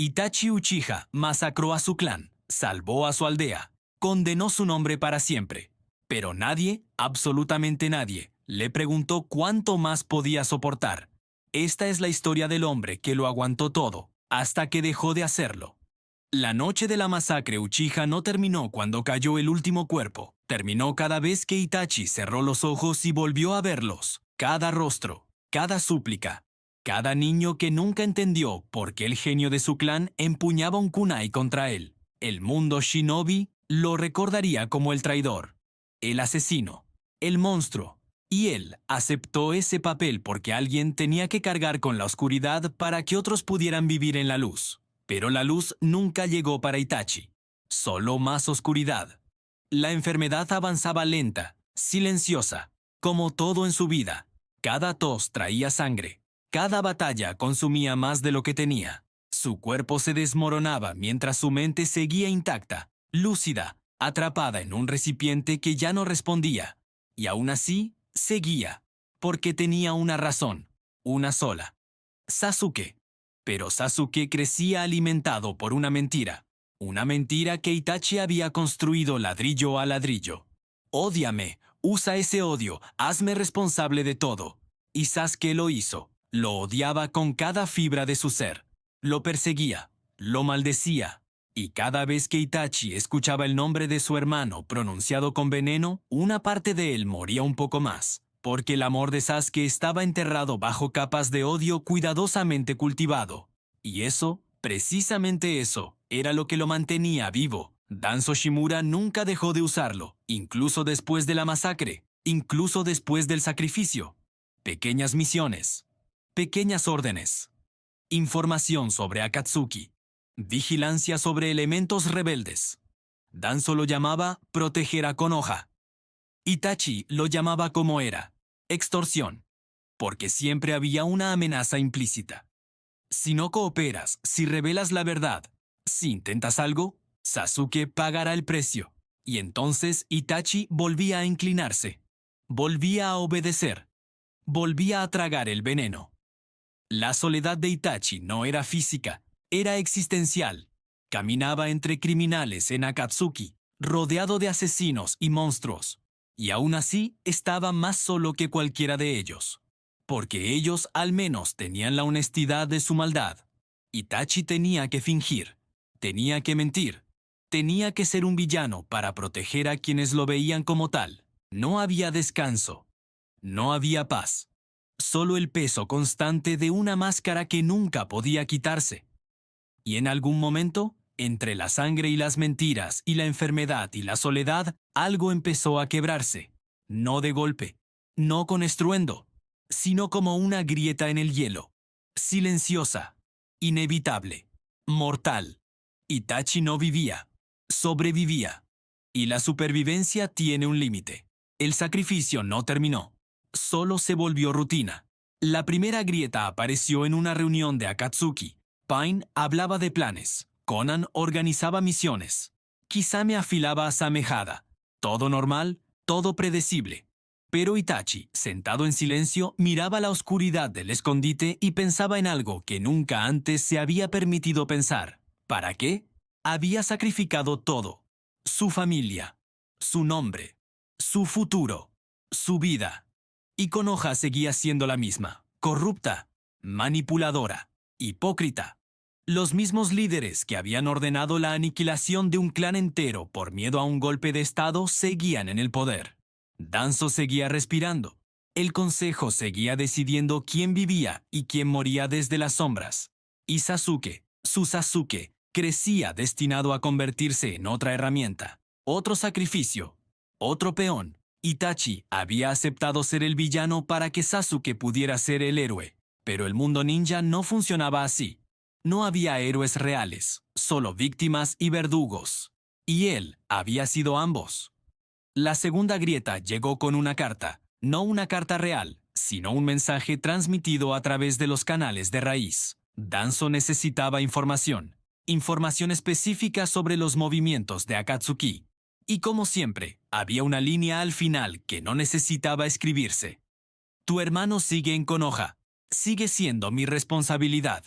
Itachi Uchiha masacró a su clan, salvó a su aldea, condenó su nombre para siempre. Pero nadie, absolutamente nadie, le preguntó cuánto más podía soportar. Esta es la historia del hombre que lo aguantó todo, hasta que dejó de hacerlo. La noche de la masacre Uchiha no terminó cuando cayó el último cuerpo. Terminó cada vez que Itachi cerró los ojos y volvió a verlos. Cada rostro, cada súplica, cada niño que nunca entendió por qué el genio de su clan empuñaba un kunai contra él. El mundo shinobi lo recordaría como el traidor, el asesino, el monstruo. Y él aceptó ese papel porque alguien tenía que cargar con la oscuridad para que otros pudieran vivir en la luz. Pero la luz nunca llegó para Itachi, solo más oscuridad. La enfermedad avanzaba lenta, silenciosa, como todo en su vida. Cada tos traía sangre, cada batalla consumía más de lo que tenía. Su cuerpo se desmoronaba mientras su mente seguía intacta, lúcida, atrapada en un recipiente que ya no respondía. Y aún así, seguía, porque tenía una razón, una sola: Sasuke. Pero Sasuke crecía alimentado por una mentira que Itachi había construido ladrillo a ladrillo. Ódiame, usa ese odio, hazme responsable de todo. Y Sasuke lo hizo, lo odiaba con cada fibra de su ser. Lo perseguía, lo maldecía. Y cada vez que Itachi escuchaba el nombre de su hermano pronunciado con veneno, una parte de él moría un poco más, porque el amor de Sasuke estaba enterrado bajo capas de odio cuidadosamente cultivado. Y eso, precisamente eso, era lo que lo mantenía vivo. Danzo Shimura nunca dejó de usarlo, incluso después de la masacre, incluso después del sacrificio. Pequeñas misiones, pequeñas órdenes, información sobre Akatsuki, vigilancia sobre elementos rebeldes. Danzo lo llamaba proteger a Konoha. Itachi lo llamaba como era: extorsión, porque siempre había una amenaza implícita. Si no cooperas, si revelas la verdad, si intentas algo, Sasuke pagará el precio. Y entonces Itachi volvía a inclinarse, volvía a obedecer, volvía a tragar el veneno. La soledad de Itachi no era física, era existencial. Caminaba entre criminales en Akatsuki, rodeado de asesinos y monstruos. Y aún así estaba más solo que cualquiera de ellos, porque ellos al menos tenían la honestidad de su maldad. Itachi tenía que fingir, tenía que mentir, tenía que ser un villano para proteger a quienes lo veían como tal. No había descanso, no había paz, solo el peso constante de una máscara que nunca podía quitarse. Y en algún momento, entre la sangre y las mentiras y la enfermedad y la soledad, algo empezó a quebrarse. No de golpe, no con estruendo, sino como una grieta en el hielo. Silenciosa, inevitable, mortal. Itachi no vivía, sobrevivía. Y la supervivencia tiene un límite. El sacrificio no terminó, solo se volvió rutina. La primera grieta apareció en una reunión de Akatsuki. Pain hablaba de planes. Conan organizaba misiones. Kisame afilaba a Samehada. Todo normal, todo predecible. Pero Itachi, sentado en silencio, miraba la oscuridad del escondite y pensaba en algo que nunca antes se había permitido pensar. ¿Para qué? Había sacrificado todo: su familia, su nombre, su futuro, su vida. Y Konoha seguía siendo la misma: corrupta, manipuladora, hipócrita. Los mismos líderes que habían ordenado la aniquilación de un clan entero por miedo a un golpe de estado seguían en el poder. Danzo seguía respirando. El consejo seguía decidiendo quién vivía y quién moría desde las sombras. Y Sasuke, su Sasuke, crecía destinado a convertirse en otra herramienta, otro sacrificio, otro peón. Itachi había aceptado ser el villano para que Sasuke pudiera ser el héroe. Pero el mundo ninja no funcionaba así. No había héroes reales, solo víctimas y verdugos. Y él había sido ambos. La segunda grieta llegó con una carta, no una carta real, sino un mensaje transmitido a través de los canales de raíz. Danzo necesitaba información, información específica sobre los movimientos de Akatsuki. Y como siempre, había una línea al final que no necesitaba escribirse. Tu hermano sigue en Konoha, sigue siendo mi responsabilidad.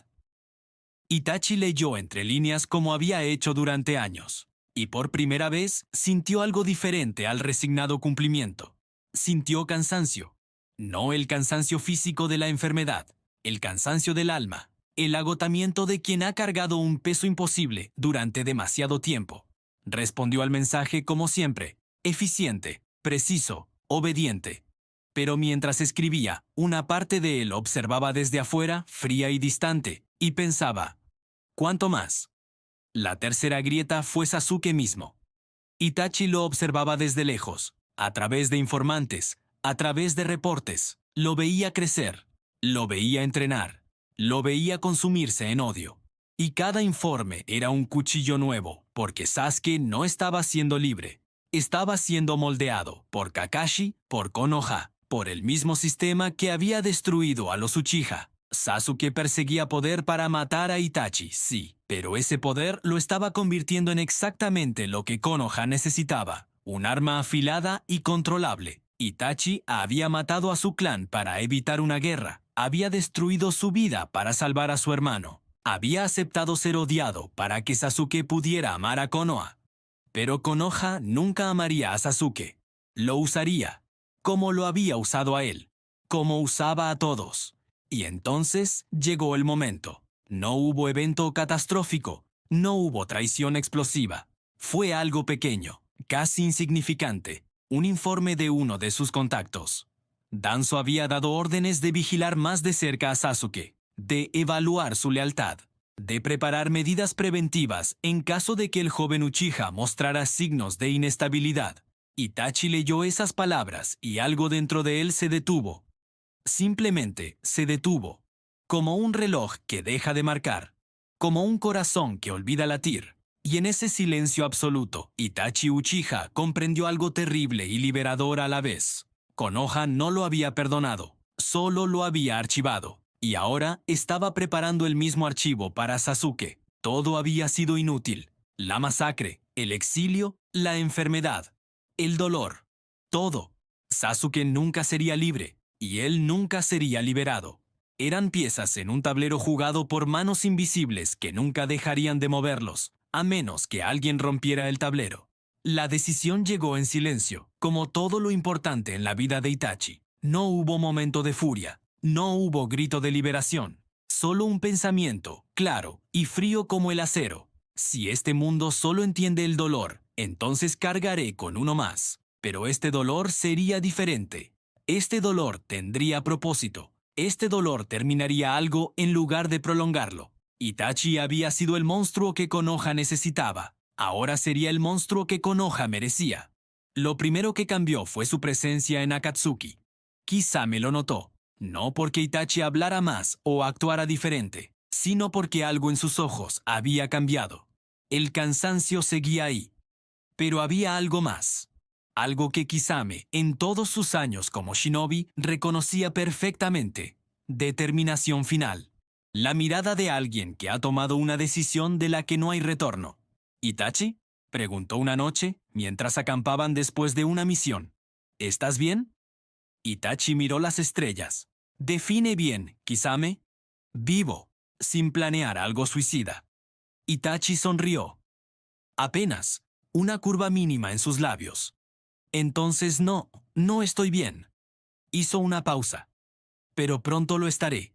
Itachi leyó entre líneas como había hecho durante años, y por primera vez sintió algo diferente al resignado cumplimiento. Sintió cansancio. No el cansancio físico de la enfermedad, el cansancio del alma, el agotamiento de quien ha cargado un peso imposible durante demasiado tiempo. Respondió al mensaje como siempre, eficiente, preciso, obediente. Pero mientras escribía, una parte de él observaba desde afuera, fría y distante, y pensaba, ¿cuánto más? La tercera grieta fue Sasuke mismo. Itachi lo observaba desde lejos, a través de informantes, a través de reportes. Lo veía crecer, lo veía entrenar, lo veía consumirse en odio. Y cada informe era un cuchillo nuevo, porque Sasuke no estaba siendo libre. Estaba siendo moldeado por Kakashi, por Konoha, por el mismo sistema que había destruido a los Uchiha. Sasuke perseguía poder para matar a Itachi, sí, pero ese poder lo estaba convirtiendo en exactamente lo que Konoha necesitaba, un arma afilada y controlable. Itachi había matado a su clan para evitar una guerra, había destruido su vida para salvar a su hermano, había aceptado ser odiado para que Sasuke pudiera amar a Konoha. Pero Konoha nunca amaría a Sasuke, lo usaría, como lo había usado a él, como usaba a todos. Y entonces llegó el momento. No hubo evento catastrófico, no hubo traición explosiva. Fue algo pequeño, casi insignificante, un informe de uno de sus contactos. Danzo había dado órdenes de vigilar más de cerca a Sasuke, de evaluar su lealtad, de preparar medidas preventivas en caso de que el joven Uchiha mostrara signos de inestabilidad. Itachi leyó esas palabras y algo dentro de él se detuvo. Simplemente se detuvo, como un reloj que deja de marcar, como un corazón que olvida latir. Y en ese silencio absoluto, Itachi Uchiha comprendió algo terrible y liberador a la vez. Konoha no lo había perdonado, solo lo había archivado. Y ahora estaba preparando el mismo archivo para Sasuke. Todo había sido inútil. La masacre, el exilio, la enfermedad, el dolor. Todo. Sasuke nunca sería libre. Y él nunca sería liberado. Eran piezas en un tablero jugado por manos invisibles que nunca dejarían de moverlos, a menos que alguien rompiera el tablero. La decisión llegó en silencio, como todo lo importante en la vida de Itachi. No hubo momento de furia, no hubo grito de liberación, solo un pensamiento, claro y frío como el acero. Si este mundo solo entiende el dolor, entonces cargaré con uno más. Pero este dolor sería diferente. Este dolor tendría propósito. Este dolor terminaría algo en lugar de prolongarlo. Itachi había sido el monstruo que Konoha necesitaba. Ahora sería el monstruo que Konoha merecía. Lo primero que cambió fue su presencia en Akatsuki. Kisame lo notó, no porque Itachi hablara más o actuara diferente, sino porque algo en sus ojos había cambiado. El cansancio seguía ahí. Pero había algo más. Algo que Kisame, en todos sus años como shinobi, reconocía perfectamente. Determinación final. La mirada de alguien que ha tomado una decisión de la que no hay retorno. ¿Itachi? Preguntó una noche, mientras acampaban después de una misión. ¿Estás bien? Itachi miró las estrellas. Define bien, Kisame. Vivo, sin planear algo suicida. Itachi sonrió. Apenas, una curva mínima en sus labios. Entonces no estoy bien. Hizo una pausa. Pero pronto lo estaré.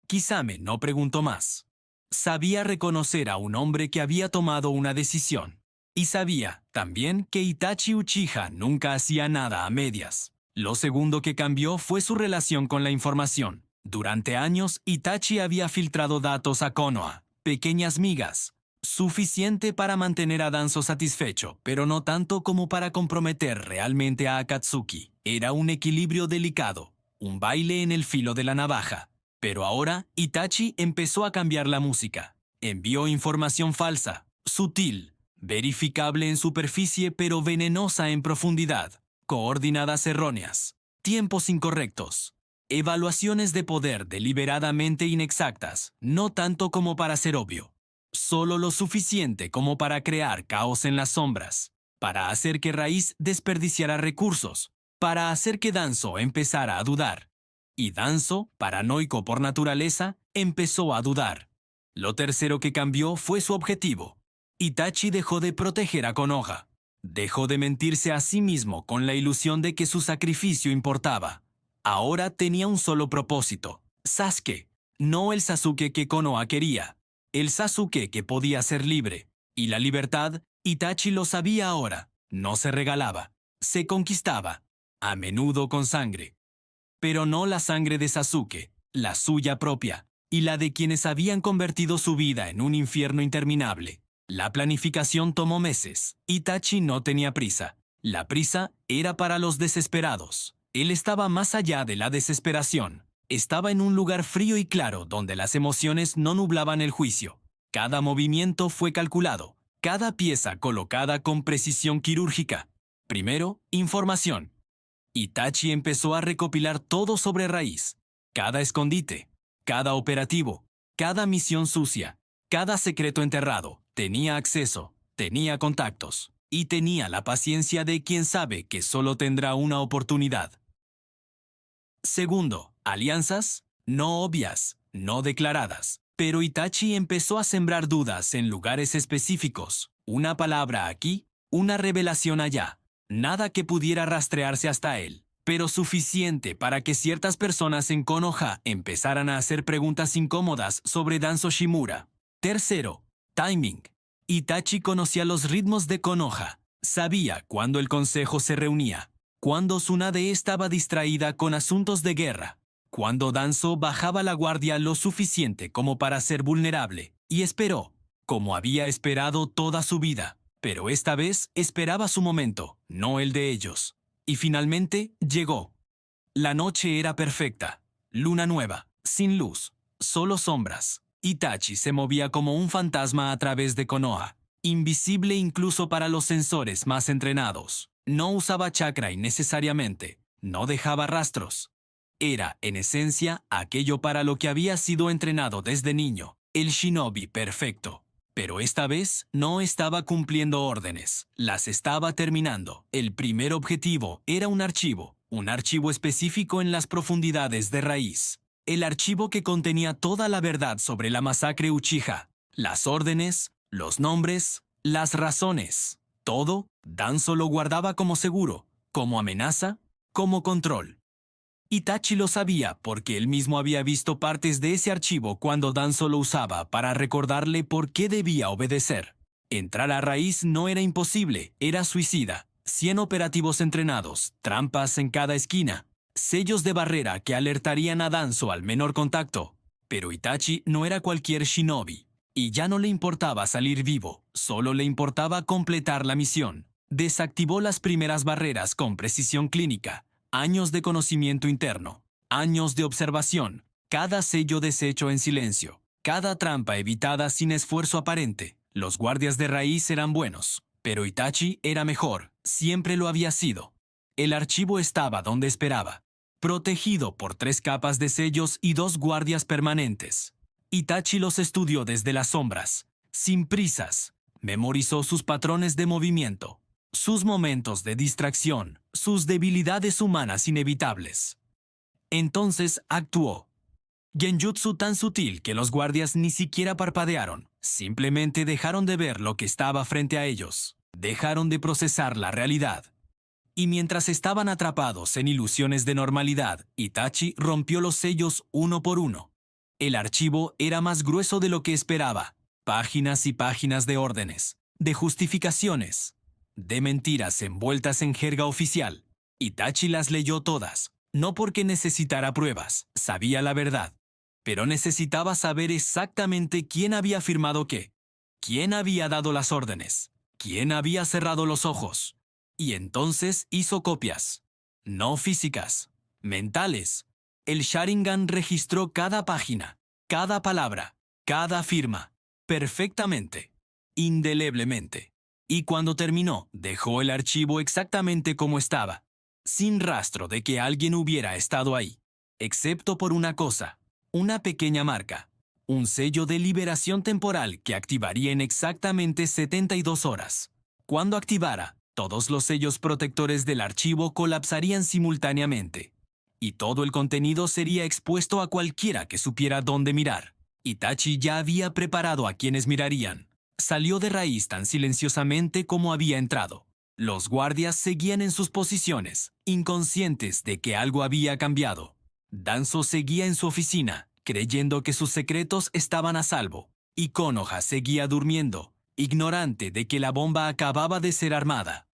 Kisame no preguntó más. Sabía reconocer a un hombre que había tomado una decisión. Y sabía, también, que Itachi Uchiha nunca hacía nada a medias. Lo segundo que cambió fue su relación con la información. Durante años, Itachi había filtrado datos a Konoha, pequeñas migas. Suficiente para mantener a Danzo satisfecho, pero no tanto como para comprometer realmente a Akatsuki. Era un equilibrio delicado, un baile en el filo de la navaja. Pero ahora, Itachi empezó a cambiar la música. Envió información falsa, sutil, verificable en superficie pero venenosa en profundidad, coordenadas erróneas, tiempos incorrectos, evaluaciones de poder deliberadamente inexactas, no tanto como para ser obvio. Solo lo suficiente como para crear caos en las sombras, para hacer que Raíz desperdiciara recursos, para hacer que Danzo empezara a dudar. Y Danzo, paranoico por naturaleza, empezó a dudar. Lo tercero que cambió fue su objetivo. Itachi dejó de proteger a Konoha. Dejó de mentirse a sí mismo con la ilusión de que su sacrificio importaba. Ahora tenía un solo propósito: Sasuke. No el Sasuke que Konoha quería. El Sasuke que podía ser libre. Y la libertad, Itachi lo sabía ahora, no se regalaba, se conquistaba, a menudo con sangre. Pero no la sangre de Sasuke, la suya propia, y la de quienes habían convertido su vida en un infierno interminable. La planificación tomó meses. Itachi no tenía prisa. La prisa era para los desesperados. Él estaba más allá de la desesperación. Estaba en un lugar frío y claro donde las emociones no nublaban el juicio. Cada movimiento fue calculado, cada pieza colocada con precisión quirúrgica. Primero, información. Itachi empezó a recopilar todo sobre Raíz. Cada escondite, cada operativo, cada misión sucia, cada secreto enterrado. Tenía acceso, tenía contactos, y tenía la paciencia de quien sabe que solo tendrá una oportunidad. Segundo, alianzas, no obvias, no declaradas. Pero Itachi empezó a sembrar dudas en lugares específicos. Una palabra aquí, una revelación allá. Nada que pudiera rastrearse hasta él, pero suficiente para que ciertas personas en Konoha empezaran a hacer preguntas incómodas sobre Danzo Shimura. Tercero, timing. Itachi conocía los ritmos de Konoha. Sabía cuándo el consejo se reunía, cuándo Tsunade estaba distraída con asuntos de guerra, cuando Danzo bajaba la guardia lo suficiente como para ser vulnerable, y esperó, como había esperado toda su vida. Pero esta vez esperaba su momento, no el de ellos. Y finalmente llegó. La noche era perfecta. Luna nueva, sin luz, solo sombras. Itachi se movía como un fantasma a través de Konoha, invisible incluso para los sensores más entrenados. No usaba chakra innecesariamente, no dejaba rastros. Era, en esencia, aquello para lo que había sido entrenado desde niño, el shinobi perfecto. Pero esta vez no estaba cumpliendo órdenes, las estaba terminando. El primer objetivo era un archivo específico en las profundidades de Raíz. El archivo que contenía toda la verdad sobre la masacre Uchiha, las órdenes, los nombres, las razones. Todo, Danzo lo guardaba como seguro, como amenaza, como control. Itachi lo sabía porque él mismo había visto partes de ese archivo cuando Danzo lo usaba para recordarle por qué debía obedecer. Entrar a Raíz no era imposible, era suicida. 100 operativos entrenados, trampas en cada esquina, sellos de barrera que alertarían a Danzo al menor contacto. Pero Itachi no era cualquier shinobi, y ya no le importaba salir vivo, solo le importaba completar la misión. Desactivó las primeras barreras con precisión clínica. Años de conocimiento interno, años de observación, cada sello deshecho en silencio, cada trampa evitada sin esfuerzo aparente. Los guardias de Raíz eran buenos, pero Itachi era mejor, siempre lo había sido. El archivo estaba donde esperaba, protegido por 3 capas de sellos y 2 guardias permanentes. Itachi los estudió desde las sombras, sin prisas, memorizó sus patrones de movimiento, sus momentos de distracción, sus debilidades humanas inevitables. Entonces actuó. Genjutsu tan sutil que los guardias ni siquiera parpadearon, simplemente dejaron de ver lo que estaba frente a ellos, dejaron de procesar la realidad. Y mientras estaban atrapados en ilusiones de normalidad, Itachi rompió los sellos uno por uno. El archivo era más grueso de lo que esperaba, páginas y páginas de órdenes, de justificaciones, de mentiras envueltas en jerga oficial. Itachi las leyó todas, no porque necesitara pruebas, sabía la verdad, pero necesitaba saber exactamente quién había firmado qué, quién había dado las órdenes, quién había cerrado los ojos. Y entonces hizo copias, no físicas, mentales. El Sharingan registró cada página, cada palabra, cada firma, perfectamente, indeleblemente. Y cuando terminó, dejó el archivo exactamente como estaba, sin rastro de que alguien hubiera estado ahí, excepto por una cosa, una pequeña marca, un sello de liberación temporal que activaría en exactamente 72 horas. Cuando activara, todos los sellos protectores del archivo colapsarían simultáneamente, y todo el contenido sería expuesto a cualquiera que supiera dónde mirar. Itachi ya había preparado a quienes mirarían. Salió de raíz tan silenciosamente como había entrado. Los guardias seguían en sus posiciones, inconscientes de que algo había cambiado. Danzo seguía en su oficina, creyendo que sus secretos estaban a salvo, y Konoha seguía durmiendo, ignorante de que la bomba acababa de ser armada.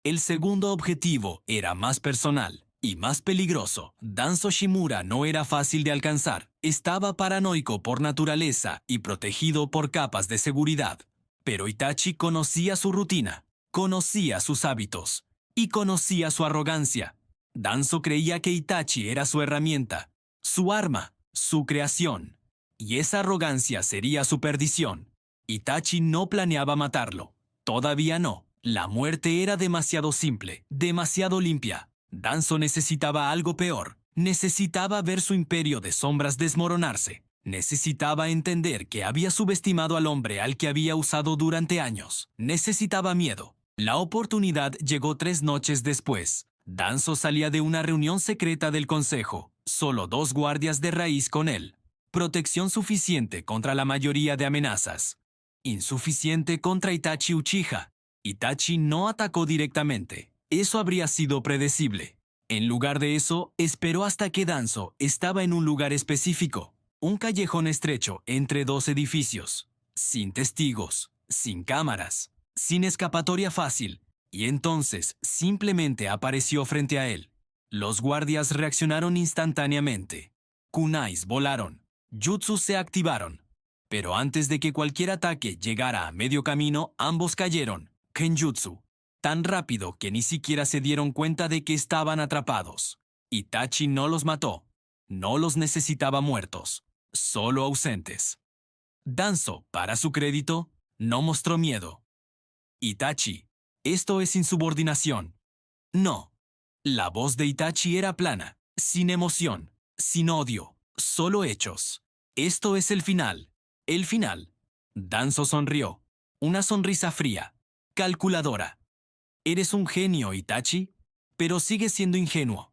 El segundo objetivo era más personal y más peligroso. Danzo Shimura no era fácil de alcanzar. Estaba paranoico por naturaleza y protegido por capas de seguridad. Pero Itachi conocía su rutina, conocía sus hábitos y conocía su arrogancia. Danzo creía que Itachi era su herramienta, su arma, su creación. Y esa arrogancia sería su perdición. Itachi no planeaba matarlo. Todavía no. La muerte era demasiado simple, demasiado limpia. Danzo necesitaba algo peor. Necesitaba ver su imperio de sombras desmoronarse. Necesitaba entender que había subestimado al hombre al que había usado durante años. Necesitaba miedo. La oportunidad llegó 3 noches después. Danzo salía de una reunión secreta del consejo. Solo 2 guardias de raíz con él. Protección suficiente contra la mayoría de amenazas. Insuficiente contra Itachi Uchiha. Itachi no atacó directamente. Eso habría sido predecible. En lugar de eso, esperó hasta que Danzo estaba en un lugar específico. Un callejón estrecho entre 2 edificios. Sin testigos, sin cámaras, sin escapatoria fácil. Y entonces simplemente apareció frente a él. Los guardias reaccionaron instantáneamente. Kunais volaron. Jutsus se activaron. Pero antes de que cualquier ataque llegara a medio camino, ambos cayeron. Kenjutsu, tan rápido que ni siquiera se dieron cuenta de que estaban atrapados. Itachi no los mató, no los necesitaba muertos, solo ausentes. Danzo, para su crédito, no mostró miedo. Itachi, esto es insubordinación. No. La voz de Itachi era plana, sin emoción, sin odio, solo hechos. Esto es el final. El final. Danzo sonrió, una sonrisa fría. Calculadora. Eres un genio, Itachi, pero sigues siendo ingenuo.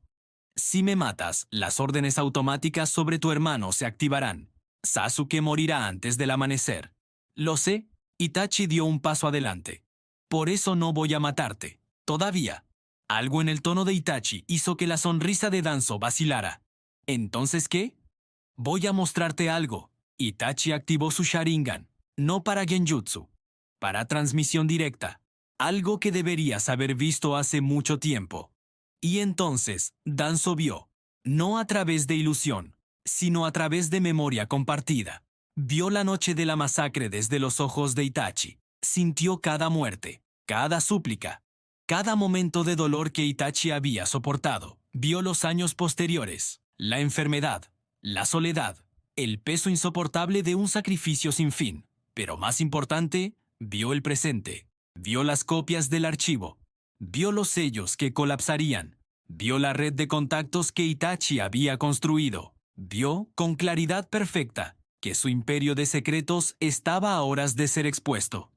Si me matas, las órdenes automáticas sobre tu hermano se activarán. Sasuke morirá antes del amanecer. Lo sé, Itachi dio un paso adelante. Por eso no voy a matarte. Todavía. Algo en el tono de Itachi hizo que la sonrisa de Danzo vacilara. ¿Entonces qué? Voy a mostrarte algo. Itachi activó su Sharingan, no para Genjutsu. Para transmisión directa, algo que deberías haber visto hace mucho tiempo. Y entonces, Danzo vio, no a través de ilusión, sino a través de memoria compartida. Vio la noche de la masacre desde los ojos de Itachi. Sintió cada muerte, cada súplica, cada momento de dolor que Itachi había soportado. Vio los años posteriores, la enfermedad, la soledad, el peso insoportable de un sacrificio sin fin. Pero más importante, vio el presente, vio las copias del archivo, vio los sellos que colapsarían, vio la red de contactos que Itachi había construido, vio con claridad perfecta que su imperio de secretos estaba a horas de ser expuesto.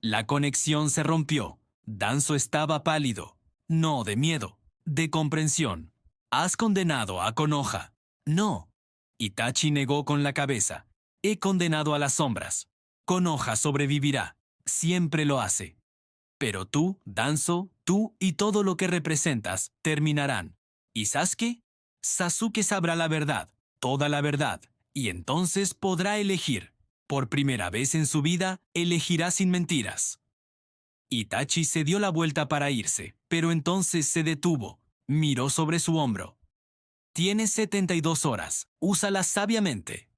La conexión se rompió. Danzo estaba pálido, no de miedo, de comprensión. ¿Has condenado a Konoha? No. Itachi negó con la cabeza. He condenado a las sombras. Konoha sobrevivirá. Siempre lo hace. Pero tú, Danzo, tú y todo lo que representas terminarán. ¿Y Sasuke? Sasuke sabrá la verdad, toda la verdad, y entonces podrá elegir. Por primera vez en su vida, elegirá sin mentiras. Itachi se dio la vuelta para irse, pero entonces se detuvo. Miró sobre su hombro. Tienes 72 horas, úsalas sabiamente.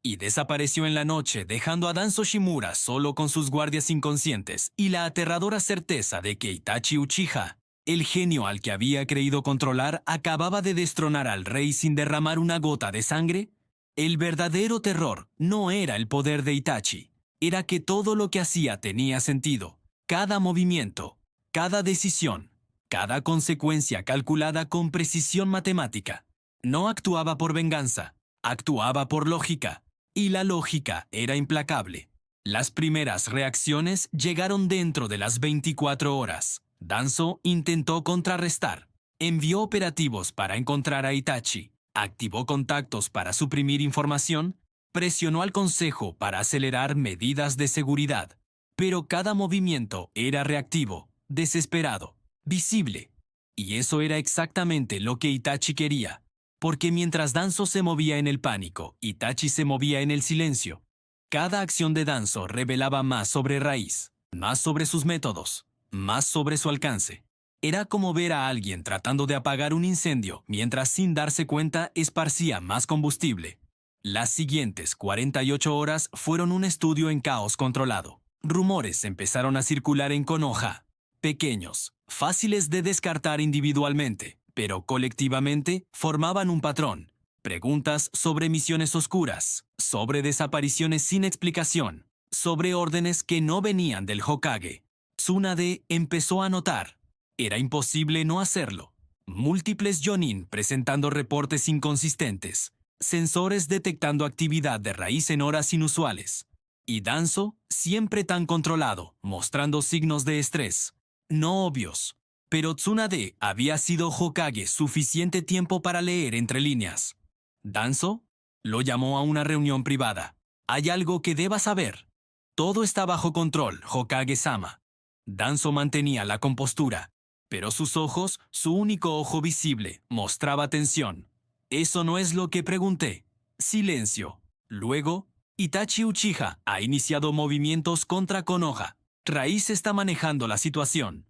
Y desapareció en la noche, dejando a Danzo Shimura solo con sus guardias inconscientes y la aterradora certeza de que Itachi Uchiha, el genio al que había creído controlar, acababa de destronar al rey sin derramar una gota de sangre. El verdadero terror no era el poder de Itachi, era que todo lo que hacía tenía sentido. Cada movimiento, cada decisión, cada consecuencia calculada con precisión matemática. No actuaba por venganza, actuaba por lógica. Y la lógica era implacable. Las primeras reacciones llegaron dentro de las 24 horas. Danzo intentó contrarrestar. Envió operativos para encontrar a Itachi. Activó contactos para suprimir información. Presionó al consejo para acelerar medidas de seguridad, pero cada movimiento era reactivo, desesperado, visible. Y eso era exactamente lo que Itachi quería, porque mientras Danzo se movía en el pánico, Itachi se movía en el silencio. Cada acción de Danzo revelaba más sobre Raíz, más sobre sus métodos, más sobre su alcance. Era como ver a alguien tratando de apagar un incendio mientras sin darse cuenta esparcía más combustible. Las siguientes 48 horas fueron un estudio en caos controlado. Rumores empezaron a circular en Konoha, pequeños, fáciles de descartar individualmente, pero colectivamente formaban un patrón. Preguntas sobre misiones oscuras, sobre desapariciones sin explicación, sobre órdenes que no venían del Hokage. Tsunade empezó a notar. Era imposible no hacerlo. Múltiples Jonin presentando reportes inconsistentes, sensores detectando actividad de Raíz en horas inusuales. Y Danzo, siempre tan controlado, mostrando signos de estrés. No obvios. Pero Tsunade había sido Hokage suficiente tiempo para leer entre líneas. Danzo lo llamó a una reunión privada. Hay algo que debas saber. Todo está bajo control, Hokage-sama. Danzo mantenía la compostura, pero sus ojos, su único ojo visible, mostraba tensión. Eso no es lo que pregunté. Silencio. Luego, Itachi Uchiha ha iniciado movimientos contra Konoha. Raíz está manejando la situación.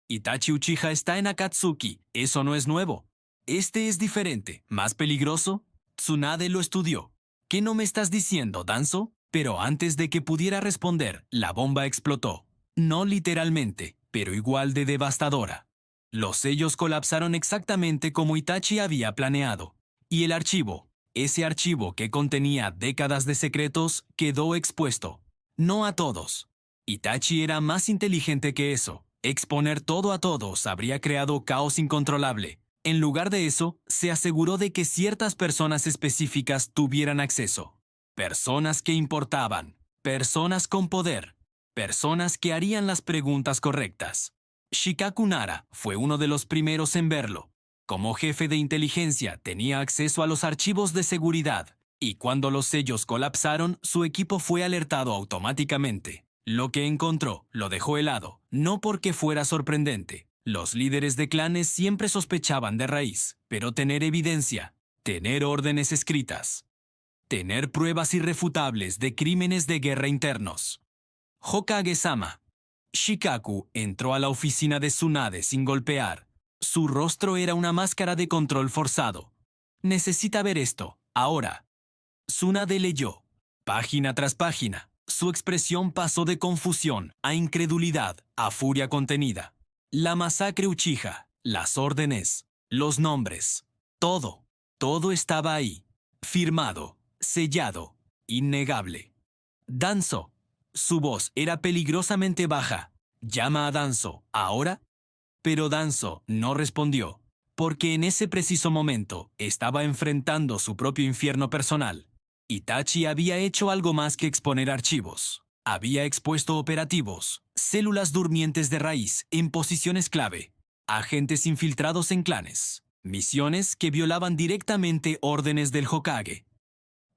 Itachi Uchiha está en Akatsuki. Eso no es nuevo. Este es diferente, más peligroso. Tsunade lo estudió. ¿Qué no me estás diciendo, Danzo? Pero antes de que pudiera responder, la bomba explotó. No literalmente, pero igual de devastadora. Los sellos colapsaron exactamente como Itachi había planeado. Y el archivo, ese archivo que contenía décadas de secretos, quedó expuesto. No a todos. Itachi era más inteligente que eso. Exponer todo a todos habría creado caos incontrolable. En lugar de eso, se aseguró de que ciertas personas específicas tuvieran acceso. Personas que importaban, personas con poder, personas que harían las preguntas correctas. Shikaku Nara fue uno de los primeros en verlo. Como jefe de inteligencia tenía acceso a los archivos de seguridad, y cuando los sellos colapsaron, su equipo fue alertado automáticamente. Lo que encontró lo dejó helado, no porque fuera sorprendente. Los líderes de clanes siempre sospechaban de Raíz, pero tener evidencia, tener órdenes escritas, tener pruebas irrefutables de crímenes de guerra internos. Hokage-sama. Shikaku entró a la oficina de Tsunade sin golpear. Su rostro era una máscara de control forzado. Necesita ver esto, ahora. Tsunade leyó, página tras página. Su expresión pasó de confusión a incredulidad, a furia contenida. La masacre Uchiha, las órdenes, los nombres, todo estaba ahí, firmado, sellado, innegable. Danzo. Su voz era peligrosamente baja. Llama a Danzo, ¿ahora? Pero Danzo no respondió, porque en ese preciso momento estaba enfrentando su propio infierno personal. Itachi había hecho algo más que exponer archivos. Había expuesto operativos, células durmientes de Raíz en posiciones clave, agentes infiltrados en clanes, misiones que violaban directamente órdenes del Hokage.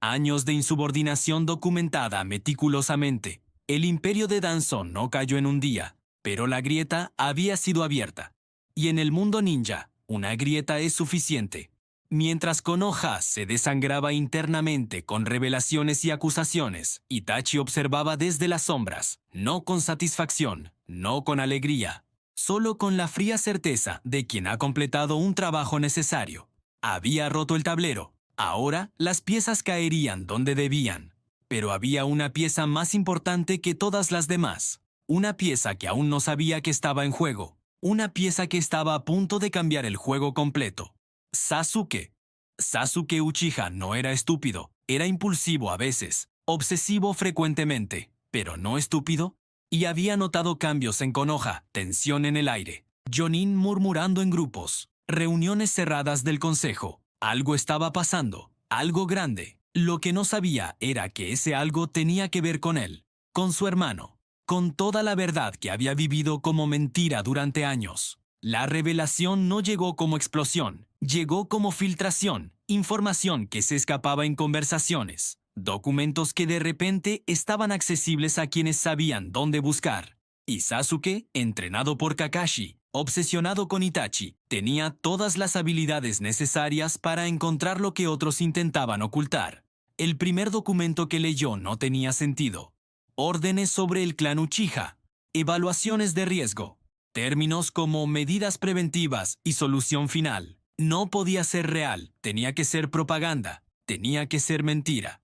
Años de insubordinación documentada meticulosamente. El imperio de Danzo no cayó en un día, pero la grieta había sido abierta. Y en el mundo ninja, una grieta es suficiente. Mientras Konoha se desangraba internamente con revelaciones y acusaciones, Itachi observaba desde las sombras, no con satisfacción, no con alegría, solo con la fría certeza de quien ha completado un trabajo necesario. Había roto el tablero. Ahora las piezas caerían donde debían. Pero había una pieza más importante que todas las demás. Una pieza que aún no sabía que estaba en juego. Una pieza que estaba a punto de cambiar el juego completo. Sasuke. Sasuke Uchiha no era estúpido, era impulsivo a veces, obsesivo frecuentemente, pero no estúpido, y había notado cambios en Konoha, tensión en el aire, Jonin murmurando en grupos, reuniones cerradas del consejo. Algo estaba pasando, algo grande. Lo que no sabía era que ese algo tenía que ver con él, con su hermano, con toda la verdad que había vivido como mentira durante años. La revelación no llegó como explosión, llegó como filtración, información que se escapaba en conversaciones, Documentos que de repente estaban accesibles a quienes sabían dónde buscar. Y Sasuke, entrenado por Kakashi, obsesionado con Itachi, tenía todas las habilidades necesarias para encontrar lo que otros intentaban ocultar. El primer documento que leyó no tenía sentido. Órdenes sobre el clan Uchiha. Evaluaciones de riesgo. Términos como medidas preventivas y solución final. No podía ser real, tenía que ser propaganda, tenía que ser mentira.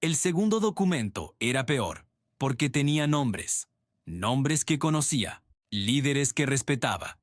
El segundo documento era peor, porque tenía nombres. Nombres que conocía, líderes que respetaba.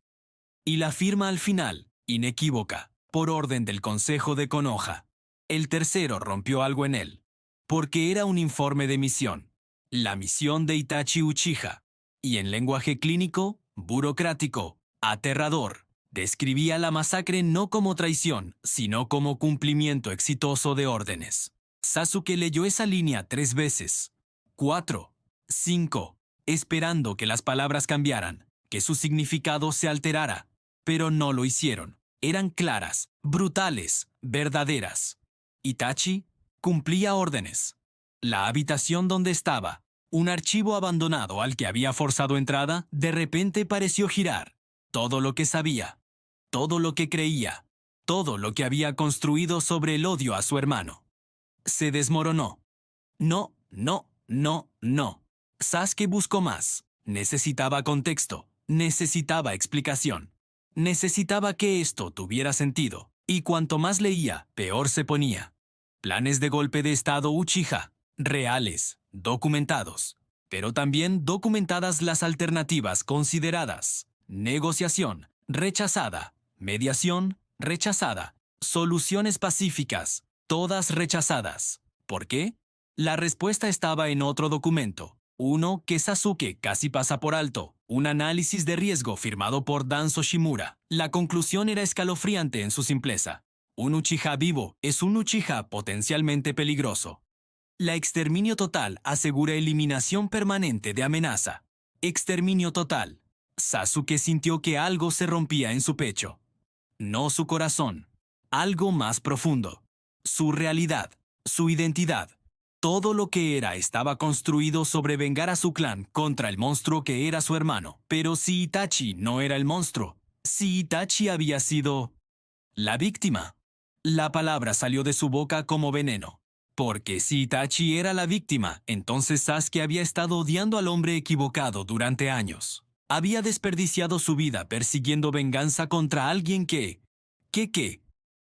Y la firma al final, inequívoca, por orden del Consejo de Konoha. El tercero rompió algo en él, porque era un informe de misión. La misión de Itachi Uchiha. Y en lenguaje clínico, burocrático, aterrador, describía la masacre no como traición, sino como cumplimiento exitoso de órdenes. Sasuke leyó esa línea 3 veces, 4, 5, esperando que las palabras cambiaran, que su significado se alterara, pero no lo hicieron. Eran claras, brutales, verdaderas. Itachi cumplía órdenes. La habitación donde estaba, un archivo abandonado al que había forzado entrada, de repente pareció girar. Todo lo que sabía, todo lo que creía, todo lo que había construido sobre el odio a su hermano. Se desmoronó. No, no, no, no. Sasuke buscó más. Necesitaba contexto. Necesitaba explicación. Necesitaba que esto tuviera sentido. Y cuanto más leía, peor se ponía. Planes de golpe de estado Uchiha. Reales, documentados. Pero también documentadas las alternativas consideradas. Negociación, rechazada. Mediación, rechazada. Soluciones pacíficas, todas rechazadas. ¿Por qué? La respuesta estaba en otro documento, uno que Sasuke casi pasa por alto, un análisis de riesgo firmado por Danzo Shimura. La conclusión era escalofriante en su simpleza. Un Uchiha vivo es un Uchiha potencialmente peligroso. La exterminio total asegura eliminación permanente de amenaza. Exterminio total. Sasuke sintió que algo se rompía en su pecho. No su corazón. Algo más profundo. Su realidad, su identidad. Todo lo que era estaba construido sobre vengar a su clan contra el monstruo que era su hermano. Pero si Itachi no era el monstruo, si Itachi había sido la víctima. La palabra salió de su boca como veneno. Porque si Itachi era la víctima, entonces Sasuke había estado odiando al hombre equivocado durante años. Había desperdiciado su vida persiguiendo venganza contra alguien que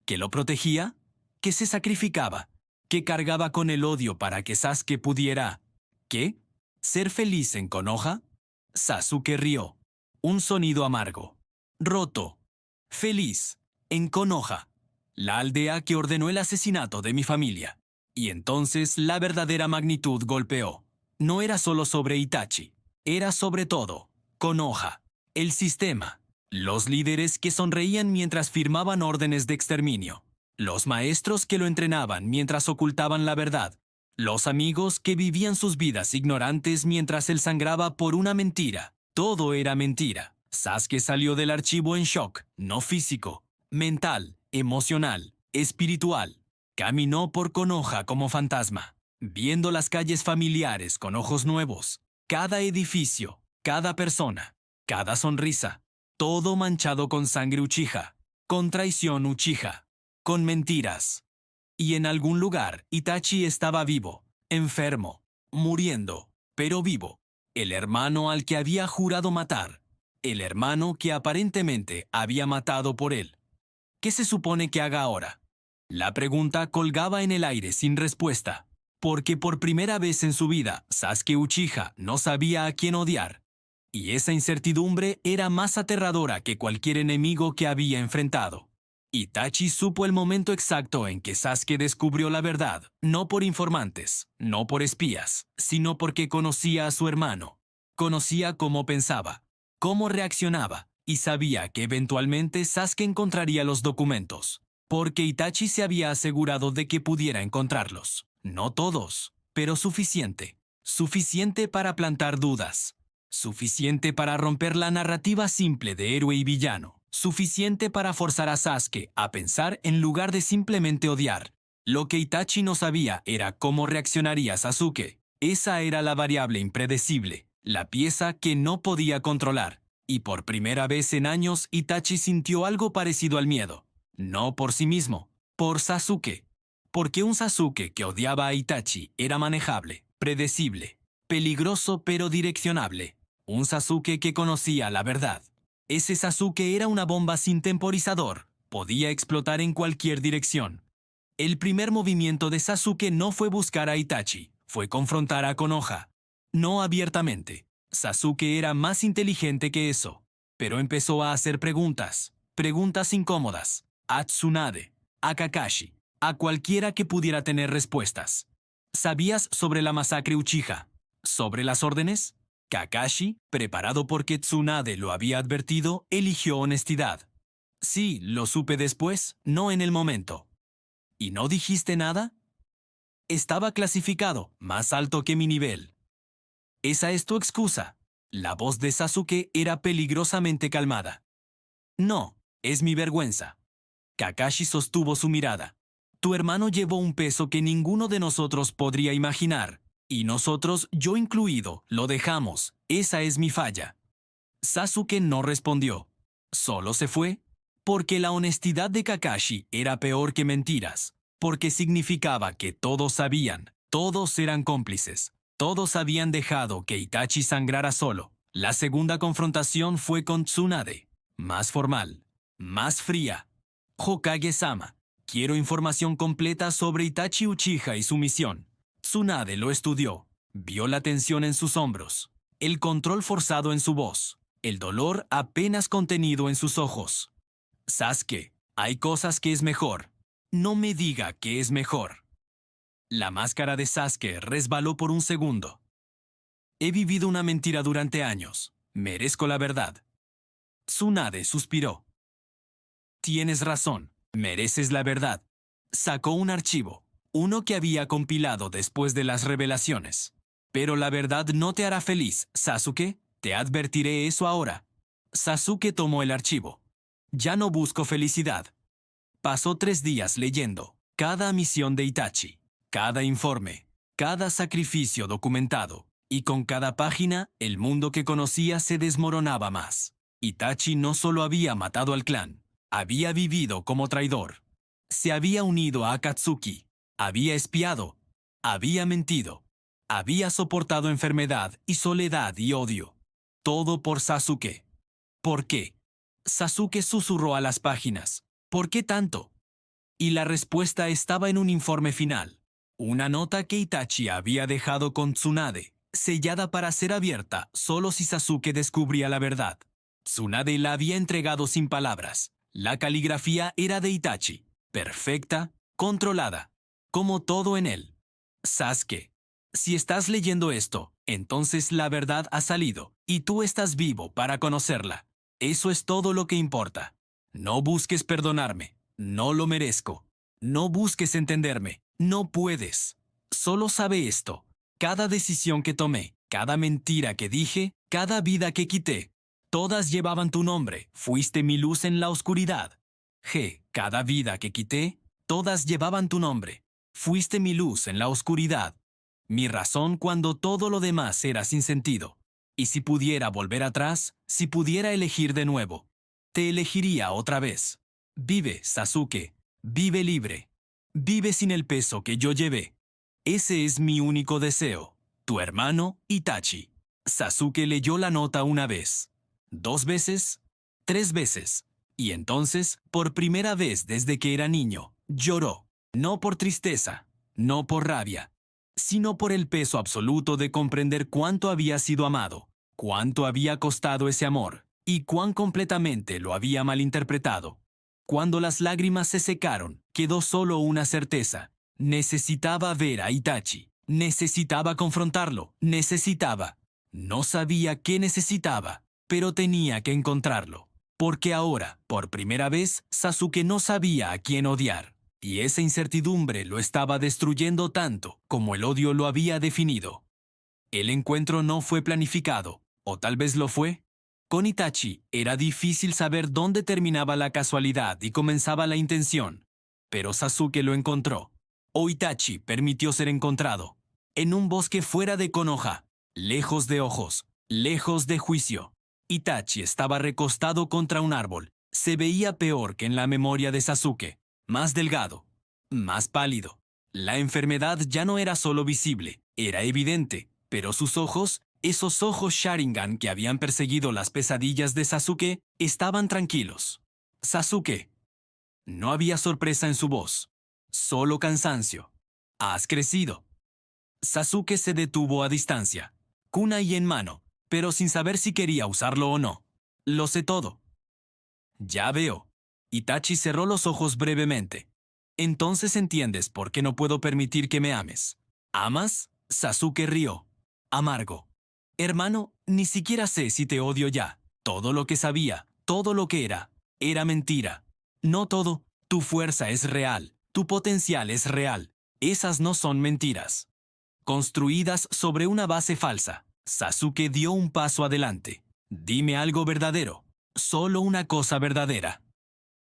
lo protegía, que se sacrificaba, que cargaba con el odio para que Sasuke pudiera, ¿qué? ¿Ser feliz en Konoha? Sasuke rió. Un sonido amargo. Roto. Feliz. En Konoha. La aldea que ordenó el asesinato de mi familia. Y entonces la verdadera magnitud golpeó. No era solo sobre Itachi. Era sobre todo Konoha. El sistema. Los líderes que sonreían mientras firmaban órdenes de exterminio. Los maestros que lo entrenaban mientras ocultaban la verdad. Los amigos que vivían sus vidas ignorantes mientras él sangraba por una mentira. Todo era mentira. Sasuke salió del archivo en shock, no físico, mental, emocional, espiritual. Caminó por Konoha como fantasma, viendo las calles familiares con ojos nuevos. Cada edificio, cada persona, cada sonrisa. Todo manchado con sangre Uchiha, con traición Uchiha. Con mentiras. Y en algún lugar, Itachi estaba vivo, enfermo, muriendo, pero vivo. El hermano al que había jurado matar. El hermano que aparentemente había matado por él. ¿Qué se supone que haga ahora? La pregunta colgaba en el aire sin respuesta, porque por primera vez en su vida, Sasuke Uchiha no sabía a quién odiar. Y esa incertidumbre era más aterradora que cualquier enemigo que había enfrentado. Itachi supo el momento exacto en que Sasuke descubrió la verdad, no por informantes, no por espías, sino porque conocía a su hermano. Conocía cómo pensaba, cómo reaccionaba, y sabía que eventualmente Sasuke encontraría los documentos, porque Itachi se había asegurado de que pudiera encontrarlos. No todos, pero suficiente. Suficiente para plantar dudas. Suficiente para romper la narrativa simple de héroe y villano. Suficiente para forzar a Sasuke a pensar en lugar de simplemente odiar. Lo que Itachi no sabía era cómo reaccionaría Sasuke. Esa era la variable impredecible, la pieza que no podía controlar. Y por primera vez en años Itachi sintió algo parecido al miedo. No por sí mismo, por Sasuke. Porque un Sasuke que odiaba a Itachi era manejable, predecible, peligroso pero direccionable. Un Sasuke que conocía la verdad. Ese Sasuke era una bomba sin temporizador. Podía explotar en cualquier dirección. El primer movimiento de Sasuke no fue buscar a Itachi, fue confrontar a Konoha. No abiertamente. Sasuke era más inteligente que eso, pero empezó a hacer preguntas, preguntas incómodas, a Tsunade, a Kakashi, a cualquiera que pudiera tener respuestas. ¿Sabías sobre la masacre Uchiha? ¿Sobre las órdenes? Kakashi, preparado porque Tsunade lo había advertido, eligió honestidad. Sí, lo supe después, no en el momento. ¿Y no dijiste nada? Estaba clasificado, más alto que mi nivel. Esa es tu excusa. La voz de Sasuke era peligrosamente calmada. No, es mi vergüenza. Kakashi sostuvo su mirada. Tu hermano llevó un peso que ninguno de nosotros podría imaginar. Y nosotros, yo incluido, lo dejamos. Esa es mi falla. Sasuke no respondió. Solo se fue. Porque la honestidad de Kakashi era peor que mentiras. Porque significaba que todos sabían, todos eran cómplices. Todos habían dejado que Itachi sangrara solo. La segunda confrontación fue con Tsunade. Más formal. Más fría. Hokage-sama, quiero información completa sobre Itachi Uchiha y su misión. Tsunade lo estudió. Vio la tensión en sus hombros. El control forzado en su voz. El dolor apenas contenido en sus ojos. Sasuke, hay cosas que es mejor. No me diga que es mejor. La máscara de Sasuke resbaló por un segundo. He vivido una mentira durante años. Merezco la verdad. Tsunade suspiró. Tienes razón. Mereces la verdad. Sacó un archivo, uno que había compilado después de las revelaciones. Pero la verdad no te hará feliz, Sasuke. Te advertiré eso ahora. Sasuke tomó el archivo. Ya no busco felicidad. Pasó 3 días leyendo cada misión de Itachi, cada informe, cada sacrificio documentado, y con cada página el mundo que conocía se desmoronaba más. Itachi no solo había matado al clan, había vivido como traidor. Se había unido a Akatsuki, había espiado, había mentido, había soportado enfermedad y soledad y odio. Todo por Sasuke. ¿Por qué? Sasuke susurró a las páginas. ¿Por qué tanto? Y la respuesta estaba en un informe final. Una nota que Itachi había dejado con Tsunade, sellada para ser abierta solo si Sasuke descubría la verdad. Tsunade la había entregado sin palabras. La caligrafía era de Itachi, perfecta, controlada, como todo en él. Sasuke, si estás leyendo esto, entonces la verdad ha salido, y tú estás vivo para conocerla. Eso es todo lo que importa. No busques perdonarme, no lo merezco. No busques entenderme, no puedes. Solo sabe esto. Cada decisión que tomé, cada mentira que dije, cada vida que quité, todas llevaban tu nombre, fuiste mi luz en la oscuridad. Cada vida que quité, todas llevaban tu nombre, fuiste mi luz en la oscuridad. Mi razón cuando todo lo demás era sin sentido. Y si pudiera volver atrás, si pudiera elegir de nuevo, te elegiría otra vez. Vive, Sasuke, vive libre. Vive sin el peso que yo llevé. Ese es mi único deseo. Tu hermano, Itachi. Sasuke leyó la nota una vez, 2 veces, 3 veces. Y entonces, por primera vez desde que era niño, lloró. No por tristeza, no por rabia, sino por el peso absoluto de comprender cuánto había sido amado, cuánto había costado ese amor, y cuán completamente lo había malinterpretado. Cuando las lágrimas se secaron, quedó solo una certeza. Necesitaba ver a Itachi. Necesitaba confrontarlo. Necesitaba. No sabía qué necesitaba, pero tenía que encontrarlo. Porque ahora, por primera vez, Sasuke no sabía a quién odiar. Y esa incertidumbre lo estaba destruyendo tanto como el odio lo había definido. El encuentro no fue planificado, o tal vez lo fue. Con Itachi era difícil saber dónde terminaba la casualidad y comenzaba la intención, pero Sasuke lo encontró. o Itachi permitió ser encontrado, en un bosque fuera de Konoha, lejos de ojos, lejos de juicio. Itachi estaba recostado contra un árbol. Se veía peor que en la memoria de Sasuke, más delgado, más pálido. La enfermedad ya no era solo visible, era evidente, pero sus ojos, esos ojos Sharingan que habían perseguido las pesadillas de Sasuke, estaban tranquilos. Sasuke. No había sorpresa en su voz, solo cansancio. Has crecido. Sasuke se detuvo a distancia, kunai en mano, pero sin saber si quería usarlo o no. Lo sé todo. Ya veo. Itachi cerró los ojos brevemente. Entonces entiendes por qué no puedo permitir que me ames. ¿Amas? Sasuke rió. Amargo. Hermano, ni siquiera sé si te odio ya. Todo lo que sabía, todo lo que era mentira. No todo. Tu fuerza es real. Tu potencial es real. Esas no son mentiras. Construidas sobre una base falsa. Sasuke dio un paso adelante. Dime algo verdadero. Solo una cosa verdadera.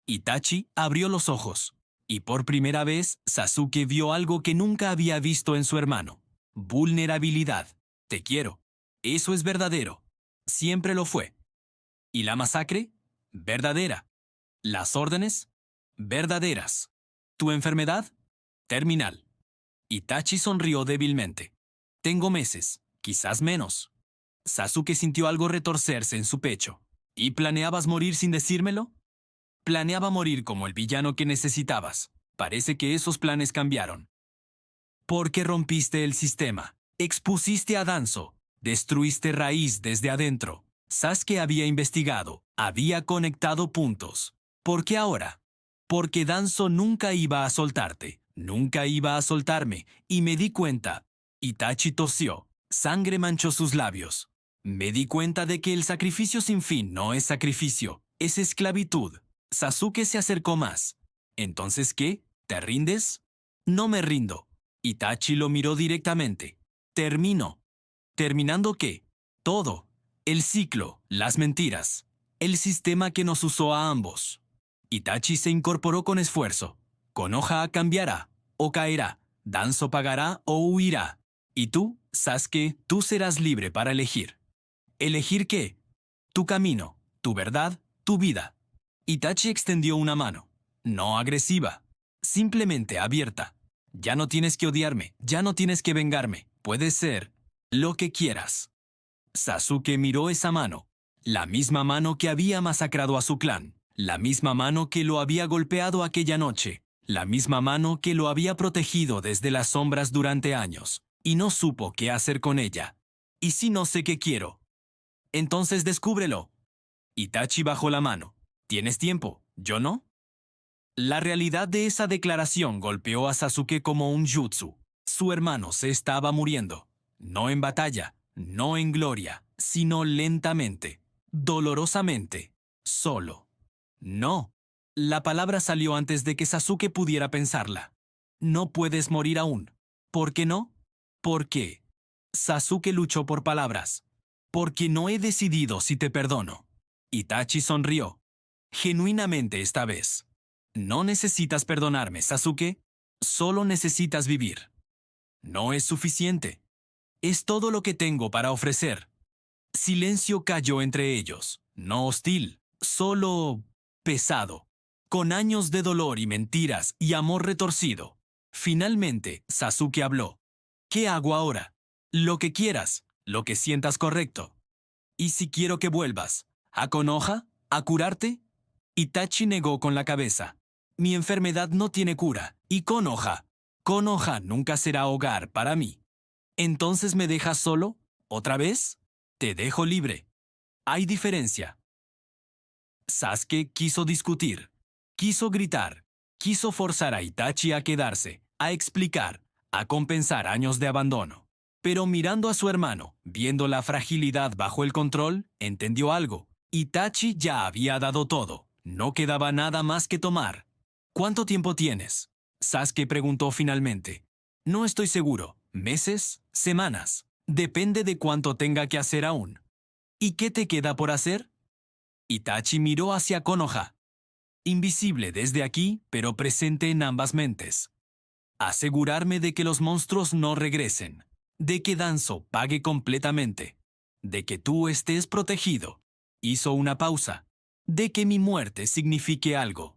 Itachi abrió los ojos, y por primera vez Sasuke vio algo que nunca había visto en su hermano. Vulnerabilidad. Te quiero. Eso es verdadero. Siempre lo fue. ¿Y la masacre? Verdadera. ¿Las órdenes? Verdaderas. ¿Tu enfermedad? Terminal. Itachi sonrió débilmente. Tengo meses, quizás menos. Sasuke sintió algo retorcerse en su pecho. ¿Y planeabas morir sin decírmelo? Planeaba morir como el villano que necesitabas. Parece que esos planes cambiaron. Porque rompiste el sistema. Expusiste a Danzo. Destruiste Raíz desde adentro. Sasuke había investigado. Había conectado puntos. ¿Por qué ahora? Porque Danzo nunca iba a soltarte. Nunca iba a soltarme. Y me di cuenta. Itachi tosió. Sangre manchó sus labios. Me di cuenta de que el sacrificio sin fin no es sacrificio. Es esclavitud. Sasuke se acercó más. ¿Entonces qué? ¿Te rindes? No me rindo. Itachi lo miró directamente. Termino. ¿Terminando qué? Todo. El ciclo, las mentiras. El sistema que nos usó a ambos. Itachi se incorporó con esfuerzo. Konoha cambiará o caerá. Danzo pagará o huirá. Y tú, Sasuke, tú serás libre para elegir. ¿Elegir qué? Tu camino, tu verdad, tu vida. Itachi extendió una mano. No agresiva. Simplemente abierta. Ya no tienes que odiarme, ya no tienes que vengarme. Puedes ser lo que quieras. Sasuke miró esa mano. La misma mano que había masacrado a su clan. La misma mano que lo había golpeado aquella noche. La misma mano que lo había protegido desde las sombras durante años. Y no supo qué hacer con ella. ¿Y si no sé qué quiero? Entonces descúbrelo. Itachi bajó la mano. ¿Tienes tiempo? ¿Yo no? La realidad de esa declaración golpeó a Sasuke como un jutsu. Su hermano se estaba muriendo. No en batalla, no en gloria, sino lentamente, dolorosamente, solo. No. La palabra salió antes de que Sasuke pudiera pensarla. No puedes morir aún. ¿Por qué no? ¿Por qué? Sasuke luchó por palabras. Porque no he decidido si te perdono. Itachi sonrió. Genuinamente esta vez. No necesitas perdonarme, Sasuke. Solo necesitas vivir. No es suficiente. Es todo lo que tengo para ofrecer. Silencio cayó entre ellos. No hostil, solo pesado. Con años de dolor y mentiras y amor retorcido. Finalmente, Sasuke habló. ¿Qué hago ahora? Lo que quieras, lo que sientas correcto. ¿Y si quiero que vuelvas? ¿A Konoha? ¿A curarte? Itachi negó con la cabeza. Mi enfermedad no tiene cura. ¿Y Konoha nunca será hogar para mí. ¿Entonces me dejas solo? ¿Otra vez? Te dejo libre. Hay diferencia. Sasuke quiso discutir. Quiso gritar. Quiso forzar a Itachi a quedarse, a explicar, a compensar años de abandono. Pero mirando a su hermano, viendo la fragilidad bajo el control, entendió algo. Itachi ya había dado todo. No quedaba nada más que tomar. ¿Cuánto tiempo tienes? Sasuke preguntó finalmente. No estoy seguro. ¿Meses? ¿Semanas? Depende de cuánto tenga que hacer aún. ¿Y qué te queda por hacer? Itachi miró hacia Konoha. Invisible desde aquí, pero presente en ambas mentes. Asegurarme de que los monstruos no regresen, de que Danzo pague completamente, de que tú estés protegido. Hizo una pausa. De que mi muerte signifique algo.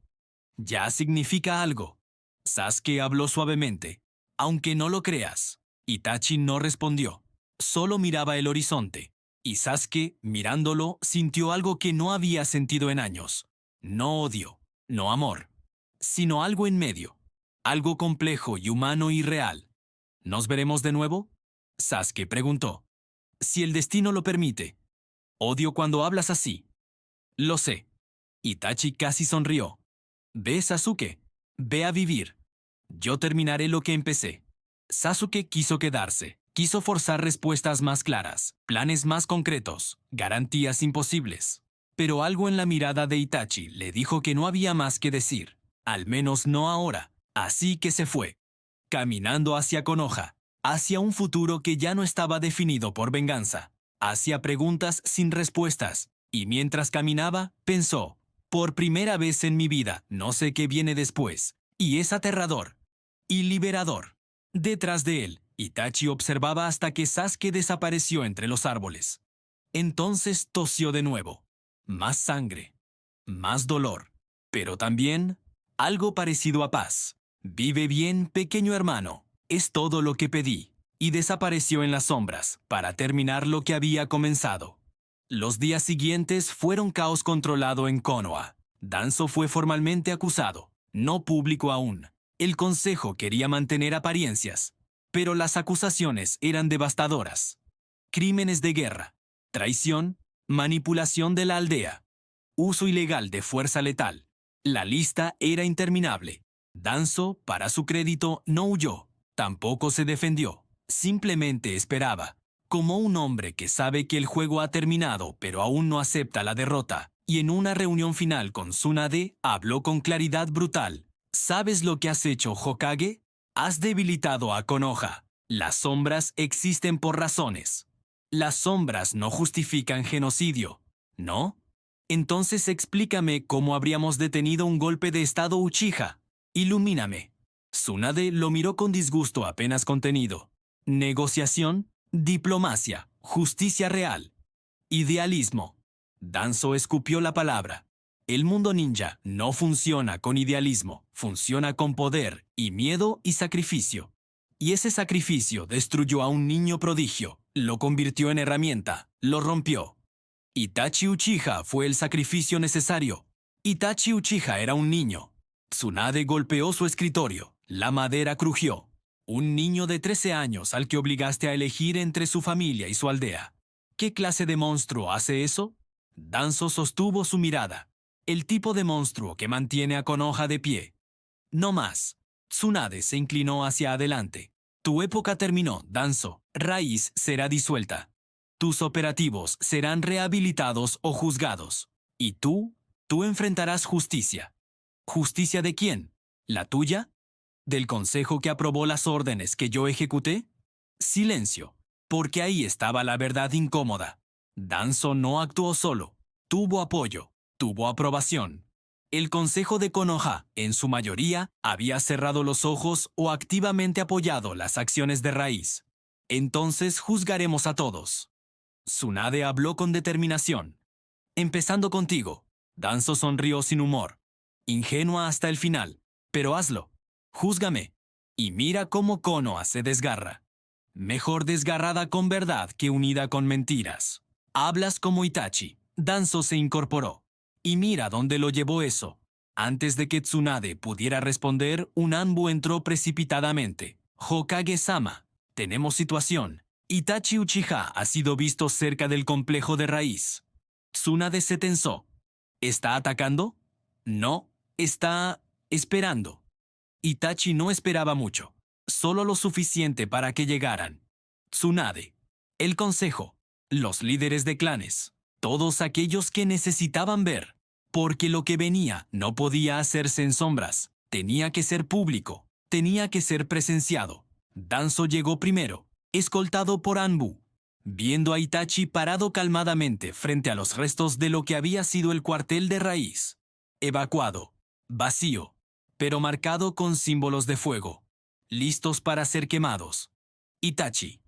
Ya significa algo. Sasuke habló suavemente. Aunque no lo creas. Itachi no respondió. Solo miraba el horizonte. Y Sasuke, mirándolo, sintió algo que no había sentido en años. No odio, no amor, sino algo en medio. Algo complejo y humano y real. ¿Nos veremos de nuevo? Sasuke preguntó. Si el destino lo permite. Odio cuando hablas así. Lo sé. Itachi casi sonrió. Ve, Sasuke. Ve a vivir. Yo terminaré lo que empecé. Sasuke quiso quedarse. Quiso forzar respuestas más claras, planes más concretos, garantías imposibles. Pero algo en la mirada de Itachi le dijo que no había más que decir. Al menos no ahora. Así que se fue. Caminando hacia Konoha. Hacia un futuro que ya no estaba definido por venganza. Hacia preguntas sin respuestas. Y mientras caminaba, pensó, por primera vez en mi vida, no sé qué viene después. Y es aterrador. Y liberador. Detrás de él, Itachi observaba hasta que Sasuke desapareció entre los árboles. Entonces tosió de nuevo. Más sangre. Más dolor. Pero también algo parecido a paz. Vive bien, pequeño hermano. Es todo lo que pedí. Y desapareció en las sombras, para terminar lo que había comenzado. Los días siguientes fueron caos controlado en Konoha. Danzo fue formalmente acusado, no público aún. El consejo quería mantener apariencias, pero las acusaciones eran devastadoras. Crímenes de guerra, traición, manipulación de la aldea, uso ilegal de fuerza letal. La lista era interminable. Danzo, para su crédito, no huyó, tampoco se defendió, simplemente esperaba. Como un hombre que sabe que el juego ha terminado pero aún no acepta la derrota, y en una reunión final con Tsunade, habló con claridad brutal. ¿Sabes lo que has hecho, Hokage? Has debilitado a Konoha. Las sombras existen por razones. Las sombras no justifican genocidio, ¿no? Entonces explícame cómo habríamos detenido un golpe de estado Uchiha. Ilumíname. Tsunade lo miró con disgusto apenas contenido. Negociación, diplomacia, justicia real, idealismo. Danzo escupió la palabra. El mundo ninja no funciona con idealismo, funciona con poder y miedo y sacrificio. Y ese sacrificio destruyó a un niño prodigio, lo convirtió en herramienta, lo rompió. Itachi Uchiha fue el sacrificio necesario. Itachi Uchiha era un niño. Tsunade golpeó su escritorio, la madera crujió. Un niño de 13 años al que obligaste a elegir entre su familia y su aldea. ¿Qué clase de monstruo hace eso? Danzo sostuvo su mirada. El tipo de monstruo que mantiene a Konoha de pie. No más. Tsunade se inclinó hacia adelante. Tu época terminó, Danzo. Raíz será disuelta. Tus operativos serán rehabilitados o juzgados. Y tú enfrentarás justicia. ¿Justicia de quién? ¿La tuya? ¿Del consejo que aprobó las órdenes que yo ejecuté? Silencio, porque ahí estaba la verdad incómoda. Danzo no actuó solo. Tuvo apoyo, tuvo aprobación. El consejo de Konoha, en su mayoría, había cerrado los ojos o activamente apoyado las acciones de Raíz. Entonces juzgaremos a todos. Tsunade habló con determinación. Empezando contigo. Danzo sonrió sin humor. Ingenua hasta el final, pero hazlo. Júzgame. Y mira cómo Konoha se desgarra. Mejor desgarrada con verdad que unida con mentiras. Hablas como Itachi. Danzo se incorporó. Y mira dónde lo llevó eso. Antes de que Tsunade pudiera responder, un Anbu entró precipitadamente. Hokage-sama, tenemos situación. Itachi Uchiha ha sido visto cerca del complejo de Raíz. Tsunade se tensó. ¿Está atacando? No, está esperando. Itachi no esperaba mucho, solo lo suficiente para que llegaran. Tsunade, el consejo, los líderes de clanes, todos aquellos que necesitaban ver, porque lo que venía no podía hacerse en sombras, tenía que ser público, tenía que ser presenciado. Danzo llegó primero, escoltado por Anbu, viendo a Itachi parado calmadamente frente a los restos de lo que había sido el cuartel de Raíz. Evacuado, vacío, pero marcado con símbolos de fuego. listos para ser quemados. Itachi.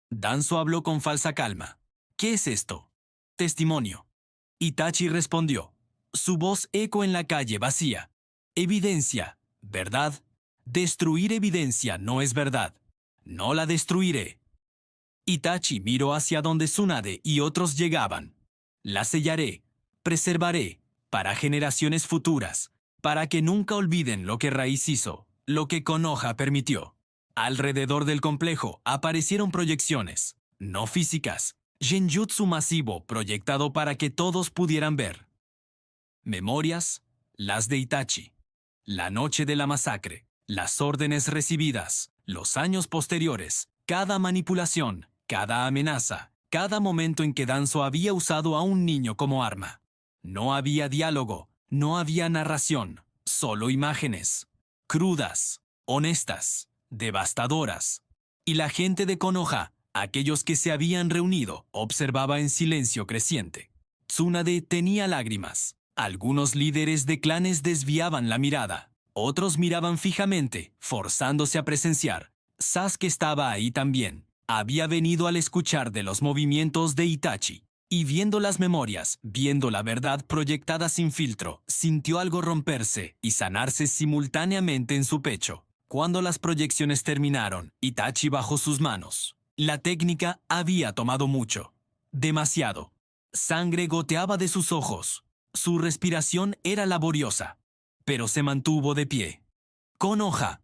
Danzo habló con falsa calma. ¿Qué es esto? Testimonio. Itachi respondió. Su voz eco en la calle vacía. Evidencia. ¿Verdad? Destruir evidencia no es verdad. No la destruiré. Itachi miró hacia donde Tsunade y otros llegaban. La sellaré, preservaré, para generaciones futuras, para que nunca olviden lo que Raíz hizo, lo que Konoha permitió. Alrededor del complejo aparecieron proyecciones, no físicas, genjutsu masivo proyectado para que todos pudieran ver. Memorias, las de Itachi. La noche de la masacre, las órdenes recibidas, los años posteriores, cada manipulación, cada amenaza, cada momento en que Danzo había usado a un niño como arma. No había diálogo, no había narración, solo imágenes. Crudas, honestas, devastadoras. Y la gente de Konoha, aquellos que se habían reunido, observaba en silencio creciente. Tsunade tenía lágrimas. Algunos líderes de clanes desviaban la mirada. Otros miraban fijamente, forzándose a presenciar. Sasuke estaba ahí también. Había venido al escuchar de los movimientos de Itachi. Y viendo las memorias, viendo la verdad proyectada sin filtro, sintió algo romperse y sanarse simultáneamente en su pecho. Cuando las proyecciones terminaron, Itachi bajó sus manos. La técnica había tomado mucho. Demasiado. Sangre goteaba de sus ojos. Su respiración era laboriosa, pero se mantuvo de pie. Konoha.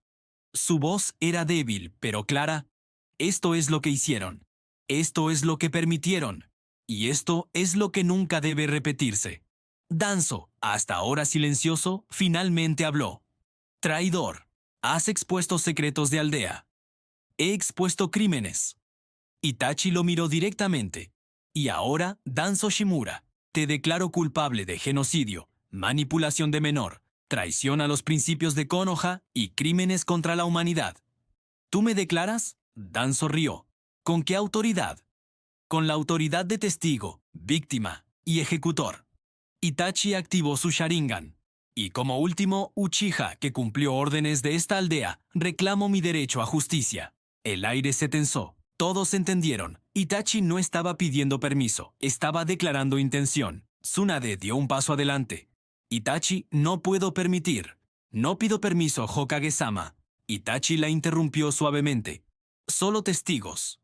Su voz era débil, pero clara. Esto es lo que hicieron. Esto es lo que permitieron. Y esto es lo que nunca debe repetirse. Danzo, hasta ahora silencioso, finalmente habló. Traidor, has expuesto secretos de aldea. He expuesto crímenes. Itachi lo miró directamente. Y ahora, Danzo Shimura, te declaro culpable de genocidio, manipulación de menor, traición a los principios de Konoha y crímenes contra la humanidad. ¿Tú me declaras? Danzo rió. ¿Con qué autoridad? Con la autoridad de testigo, víctima y ejecutor. Itachi activó su Sharingan. Y como último, Uchiha, que cumplió órdenes de esta aldea, reclamo mi derecho a justicia. El aire se tensó. Todos entendieron. Itachi no estaba pidiendo permiso, estaba declarando intención. Tsunade dio un paso adelante. Itachi, no puedo permitir. No pido permiso, Hokage-sama. Itachi la interrumpió suavemente. Solo testigos.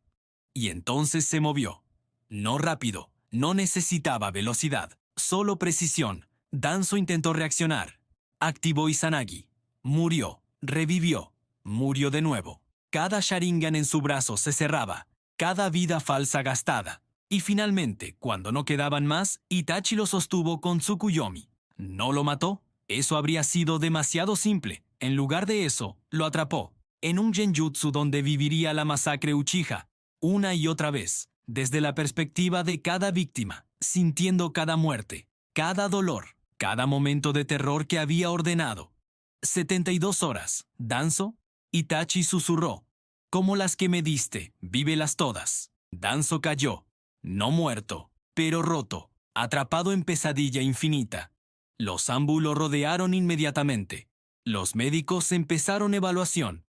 Y entonces se movió. No rápido, no necesitaba velocidad, solo precisión. Danzo intentó reaccionar. Activó Izanagi. Murió, revivió, murió de nuevo. Cada Sharingan en su brazo se cerraba, cada vida falsa gastada. Y finalmente, cuando no quedaban más, Itachi lo sostuvo con Tsukuyomi. ¿No lo mató? Eso habría sido demasiado simple. En lugar de eso, lo atrapó. En un genjutsu donde viviría la masacre Uchiha. Una y otra vez, desde la perspectiva de cada víctima, sintiendo cada muerte, cada dolor, cada momento de terror que había ordenado. 72 horas, Danzo. Itachi susurró. Como las que me diste, vívelas todas. Danzo cayó, no muerto, pero roto, atrapado en pesadilla infinita. Los Anbu lo rodearon inmediatamente. Los médicos empezaron evaluación.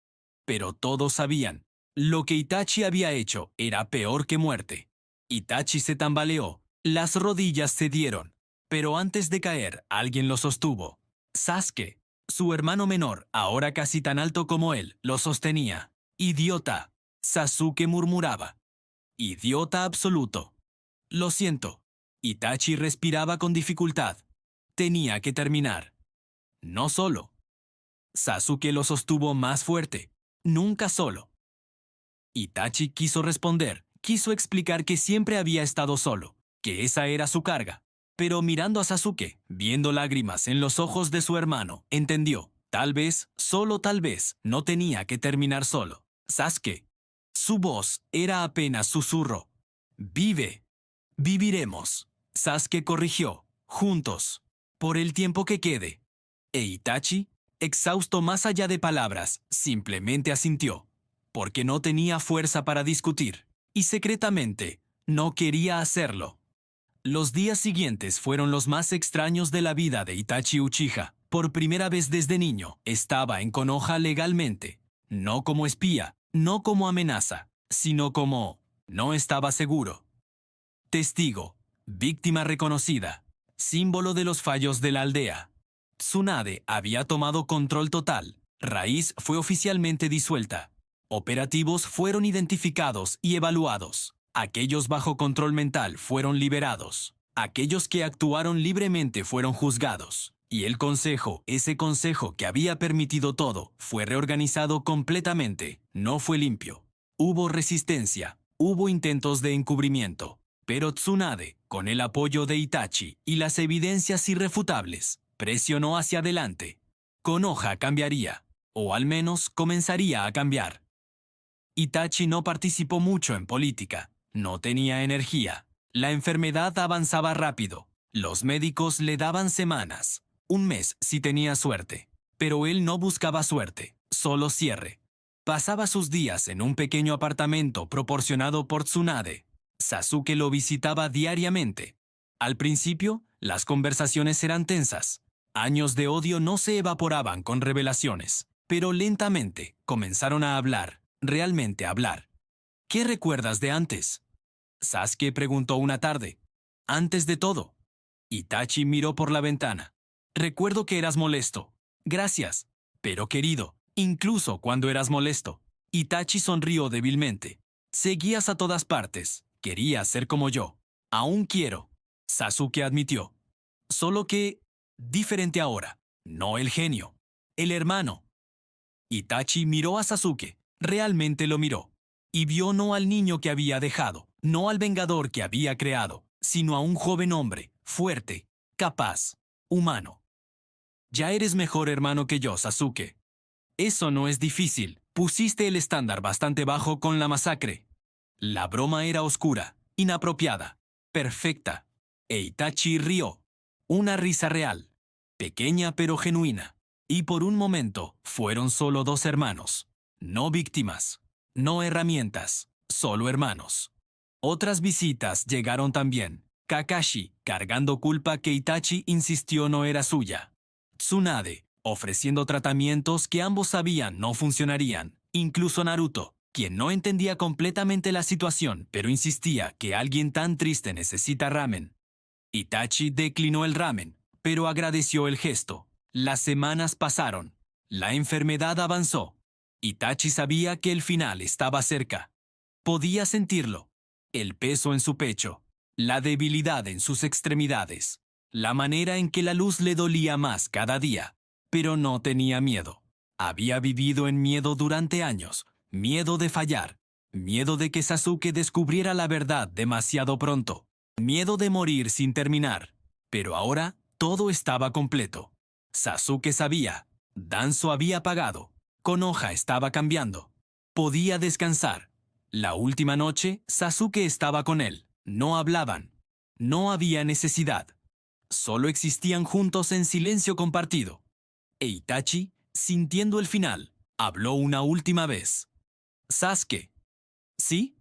Pero todos sabían. Lo que Itachi había hecho era peor que muerte. Itachi se tambaleó, las rodillas cedieron, pero antes de caer alguien lo sostuvo. Sasuke, su hermano menor, ahora casi tan alto como él, lo sostenía. Idiota, Sasuke murmuraba. Idiota absoluto. Lo siento. Itachi respiraba con dificultad. Tenía que terminar. No solo. Sasuke lo sostuvo más fuerte. Nunca solo. Itachi quiso responder, quiso explicar que siempre había estado solo, que esa era su carga. Pero mirando a Sasuke, viendo lágrimas en los ojos de su hermano, entendió, tal vez, solo tal vez, no tenía que terminar solo. Sasuke. Su voz era apenas susurro. Vive. Viviremos. Sasuke corrigió, juntos, por el tiempo que quede. E Itachi, exhausto más allá de palabras, simplemente asintió. Porque no tenía fuerza para discutir, y secretamente no quería hacerlo. Los días siguientes fueron los más extraños de la vida de Itachi Uchiha. Por primera vez desde niño, estaba en Konoha legalmente. no como espía, no como amenaza, sino como no estaba seguro. Testigo, víctima reconocida, símbolo de los fallos de la aldea. Tsunade había tomado control total. Raíz fue oficialmente disuelta. Operativos fueron identificados y evaluados. Aquellos bajo control mental fueron liberados. Aquellos que actuaron libremente fueron juzgados. Y el consejo, ese consejo que había permitido todo, fue reorganizado completamente. No fue limpio. Hubo resistencia, hubo intentos de encubrimiento. Pero Tsunade, con el apoyo de Itachi y las evidencias irrefutables, presionó hacia adelante. Konoha cambiaría, o al menos comenzaría a cambiar. Itachi no participó mucho en política, no tenía energía. La enfermedad avanzaba rápido. Los médicos le daban semanas, un mes si tenía suerte. Pero él no buscaba suerte, solo cierre. Pasaba sus días en un pequeño apartamento proporcionado por Tsunade. Sasuke lo visitaba diariamente. Al principio, las conversaciones eran tensas. Años de odio no se evaporaban con revelaciones, pero lentamente comenzaron a hablar, realmente a hablar. ¿Qué recuerdas de antes? Sasuke preguntó una tarde. Antes de todo. Itachi miró por la ventana. Recuerdo que eras molesto. Gracias. Pero querido, incluso cuando eras molesto. Itachi sonrió débilmente. Seguías a todas partes. Querías ser como yo. Aún quiero. Sasuke admitió. Solo que diferente ahora. No el genio. El hermano. Itachi miró a Sasuke. Realmente lo miró. Y vio no al niño que había dejado, no al vengador que había creado, sino a un joven hombre, fuerte, capaz, humano. Ya eres mejor hermano que yo, Sasuke. Eso no es difícil. Pusiste el estándar bastante bajo con la masacre. La broma era oscura, inapropiada, perfecta. E Itachi rió. Una risa real, pequeña pero genuina. Y por un momento fueron solo dos hermanos, no víctimas, no herramientas, solo hermanos. Otras visitas llegaron también. Kakashi, cargando culpa que Itachi insistió no era suya. Tsunade, ofreciendo tratamientos que ambos sabían no funcionarían. Incluso Naruto, quien no entendía completamente la situación, pero insistía que alguien tan triste necesita ramen. Itachi declinó el ramen, pero agradeció el gesto. Las semanas pasaron. La enfermedad avanzó. Itachi sabía que el final estaba cerca. Podía sentirlo. El peso en su pecho, la debilidad en sus extremidades, la manera en que la luz le dolía más cada día. Pero no tenía miedo. Había vivido en miedo durante años. Miedo de fallar. Miedo de que Sasuke descubriera la verdad demasiado pronto. Miedo de morir sin terminar. Pero ahora todo estaba completo. Sasuke sabía. Danzo había pagado. Konoha estaba cambiando. Podía descansar. La última noche, Sasuke estaba con él. No hablaban. No había necesidad. Solo existían juntos en silencio compartido. E Itachi, sintiendo el final, habló una última vez. Sasuke. ¿Sí?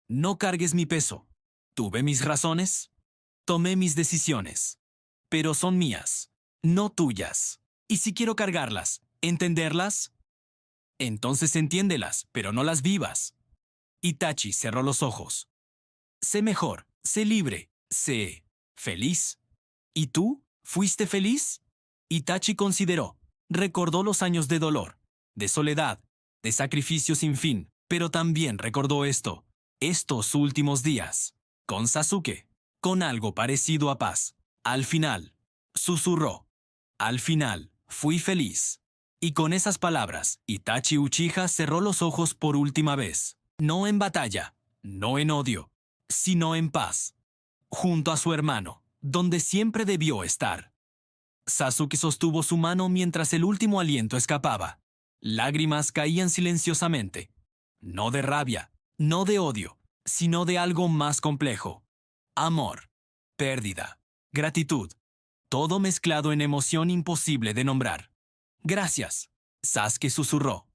No cargues mi peso. Tuve mis razones. Tomé mis decisiones. Pero son mías, no tuyas. Y si quiero cargarlas, entenderlas, entonces entiéndelas, pero no las vivas. Itachi cerró los ojos. Sé mejor, sé libre, sé feliz. ¿Y tú? ¿Fuiste feliz? Itachi consideró. Recordó los años de dolor, de soledad, de sacrificio sin fin, pero también recordó estos últimos días, con Sasuke, con algo parecido a paz. Al final, susurró. Al final, fui feliz. Y con esas palabras, Itachi Uchiha cerró los ojos por última vez. No en batalla, no en odio, sino en paz. Junto a su hermano, donde siempre debió estar. Sasuke sostuvo su mano mientras el último aliento escapaba. Lágrimas caían silenciosamente. No de rabia, no de odio, sino de algo más complejo. Amor, pérdida, gratitud. Todo mezclado en emoción imposible de nombrar. Gracias, Sasuke susurró.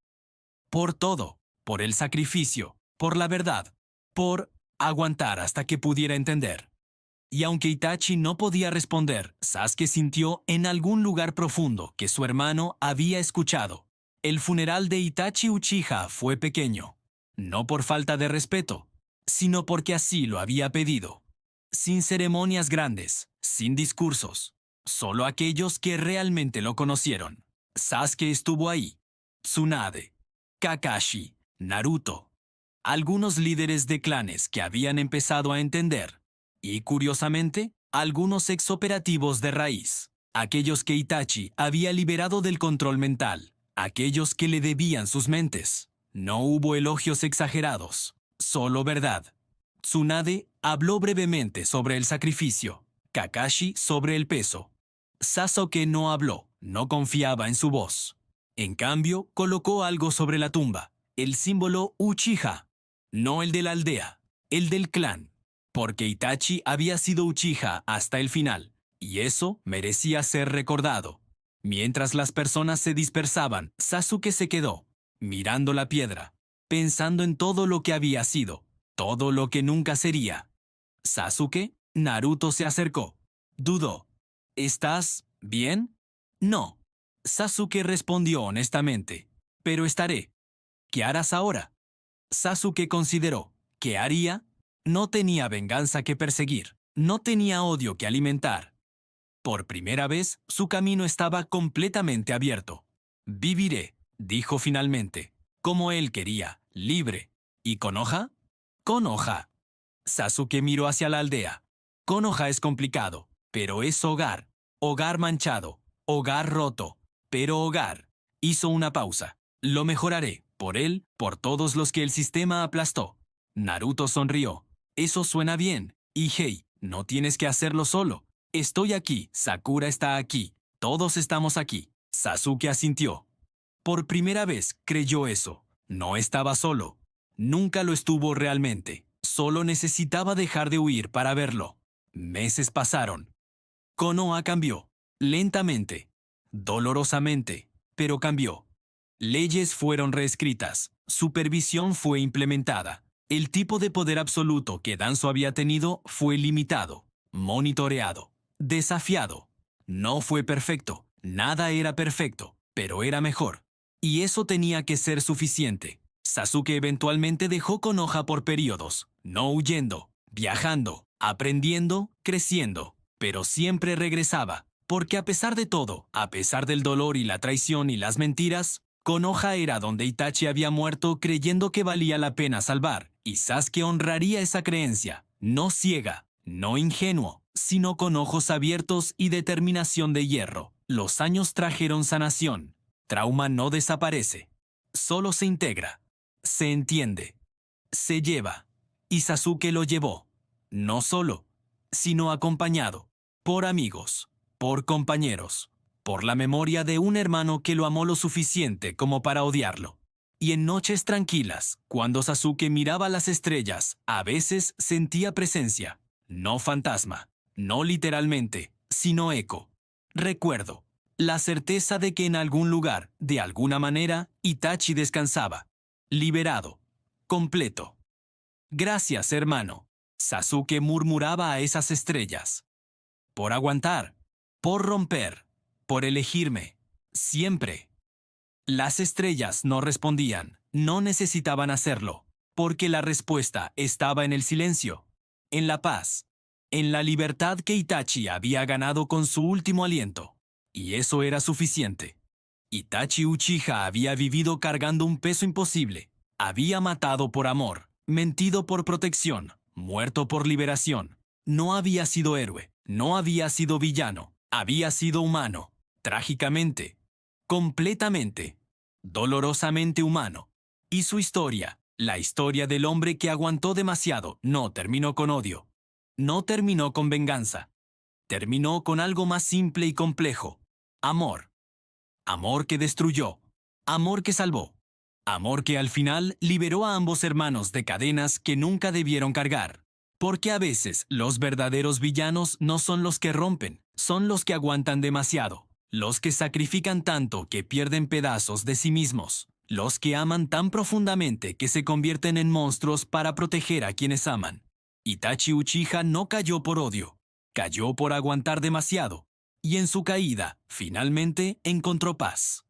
Por todo, por el sacrificio, por la verdad, por aguantar hasta que pudiera entender. Y aunque Itachi no podía responder, Sasuke sintió en algún lugar profundo que su hermano había escuchado. El funeral de Itachi Uchiha fue pequeño, no por falta de respeto, sino porque así lo había pedido. Sin ceremonias grandes, sin discursos, solo aquellos que realmente lo conocieron. Sasuke estuvo ahí, Tsunade, Kakashi, Naruto, algunos líderes de clanes que habían empezado a entender, y curiosamente, algunos exoperativos de raíz, aquellos que Itachi había liberado del control mental, aquellos que le debían sus mentes. No hubo elogios exagerados, solo verdad. Tsunade habló brevemente sobre el sacrificio, Kakashi sobre el peso. Sasuke no habló, no confiaba en su voz. En cambio, colocó algo sobre la tumba, el símbolo Uchiha, no el de la aldea, el del clan, porque Itachi había sido Uchiha hasta el final, y eso merecía ser recordado. Mientras las personas se dispersaban, Sasuke se quedó, mirando la piedra, pensando en todo lo que había sido, todo lo que nunca sería. Sasuke, Naruto se acercó. Dudó. ¿Estás bien? No. Sasuke respondió honestamente. Pero estaré. ¿Qué harás ahora? Sasuke consideró. ¿Qué haría? No tenía venganza que perseguir. No tenía odio que alimentar. Por primera vez, su camino estaba completamente abierto. Viviré, dijo finalmente, como él quería, libre. ¿Y Konoha? Konoha. Sasuke miró hacia la aldea. Konoha es complicado, pero es hogar. Hogar manchado, hogar roto, pero hogar. Hizo una pausa. Lo mejoraré, por él, por todos los que el sistema aplastó. Naruto sonrió. Eso suena bien. Y hey, no tienes que hacerlo solo. Estoy aquí, Sakura está aquí, todos estamos aquí. Sasuke asintió. Por primera vez creyó eso. No estaba solo. Nunca lo estuvo realmente. Solo necesitaba dejar de huir para verlo. Meses pasaron. Konoha cambió. Lentamente. Dolorosamente. Pero cambió. Leyes fueron reescritas. Supervisión fue implementada. El tipo de poder absoluto que Danzo había tenido fue limitado, monitoreado, desafiado. No fue perfecto. Nada era perfecto, pero era mejor. Y eso tenía que ser suficiente. Sasuke eventualmente dejó Konoha por periodos, no huyendo, viajando, aprendiendo, creciendo, pero siempre regresaba, porque a pesar de todo, a pesar del dolor y la traición y las mentiras, Konoha era donde Itachi había muerto creyendo que valía la pena salvar, y Sasuke honraría esa creencia, no ciega, no ingenuo, sino con ojos abiertos y determinación de hierro. Los años trajeron sanación. Trauma no desaparece, solo se integra. Se entiende, se lleva, y Sasuke lo llevó, no solo, sino acompañado, por amigos, por compañeros, por la memoria de un hermano que lo amó lo suficiente como para odiarlo. Y en noches tranquilas, cuando Sasuke miraba las estrellas, a veces sentía presencia, no fantasma, no literalmente, sino eco, recuerdo, la certeza de que en algún lugar, de alguna manera, Itachi descansaba. Liberado. Completo. Gracias, hermano. Sasuke murmuraba a esas estrellas. Por aguantar. Por romper. Por elegirme. Siempre. Las estrellas no respondían. No necesitaban hacerlo. Porque la respuesta estaba en el silencio. En la paz. En la libertad que Itachi había ganado con su último aliento. Y eso era suficiente. Itachi Uchiha había vivido cargando un peso imposible. Había matado por amor, mentido por protección, muerto por liberación. No había sido héroe, no había sido villano, había sido humano, trágicamente, completamente, dolorosamente humano. Y su historia, la historia del hombre que aguantó demasiado, no terminó con odio, no terminó con venganza, terminó con algo más simple y complejo, amor. Amor que destruyó, amor que salvó, amor que al final liberó a ambos hermanos de cadenas que nunca debieron cargar. Porque a veces los verdaderos villanos no son los que rompen, son los que aguantan demasiado, los que sacrifican tanto que pierden pedazos de sí mismos, los que aman tan profundamente que se convierten en monstruos para proteger a quienes aman. Itachi Uchiha no cayó por odio, cayó por aguantar demasiado. Y en su caída, finalmente encontró paz.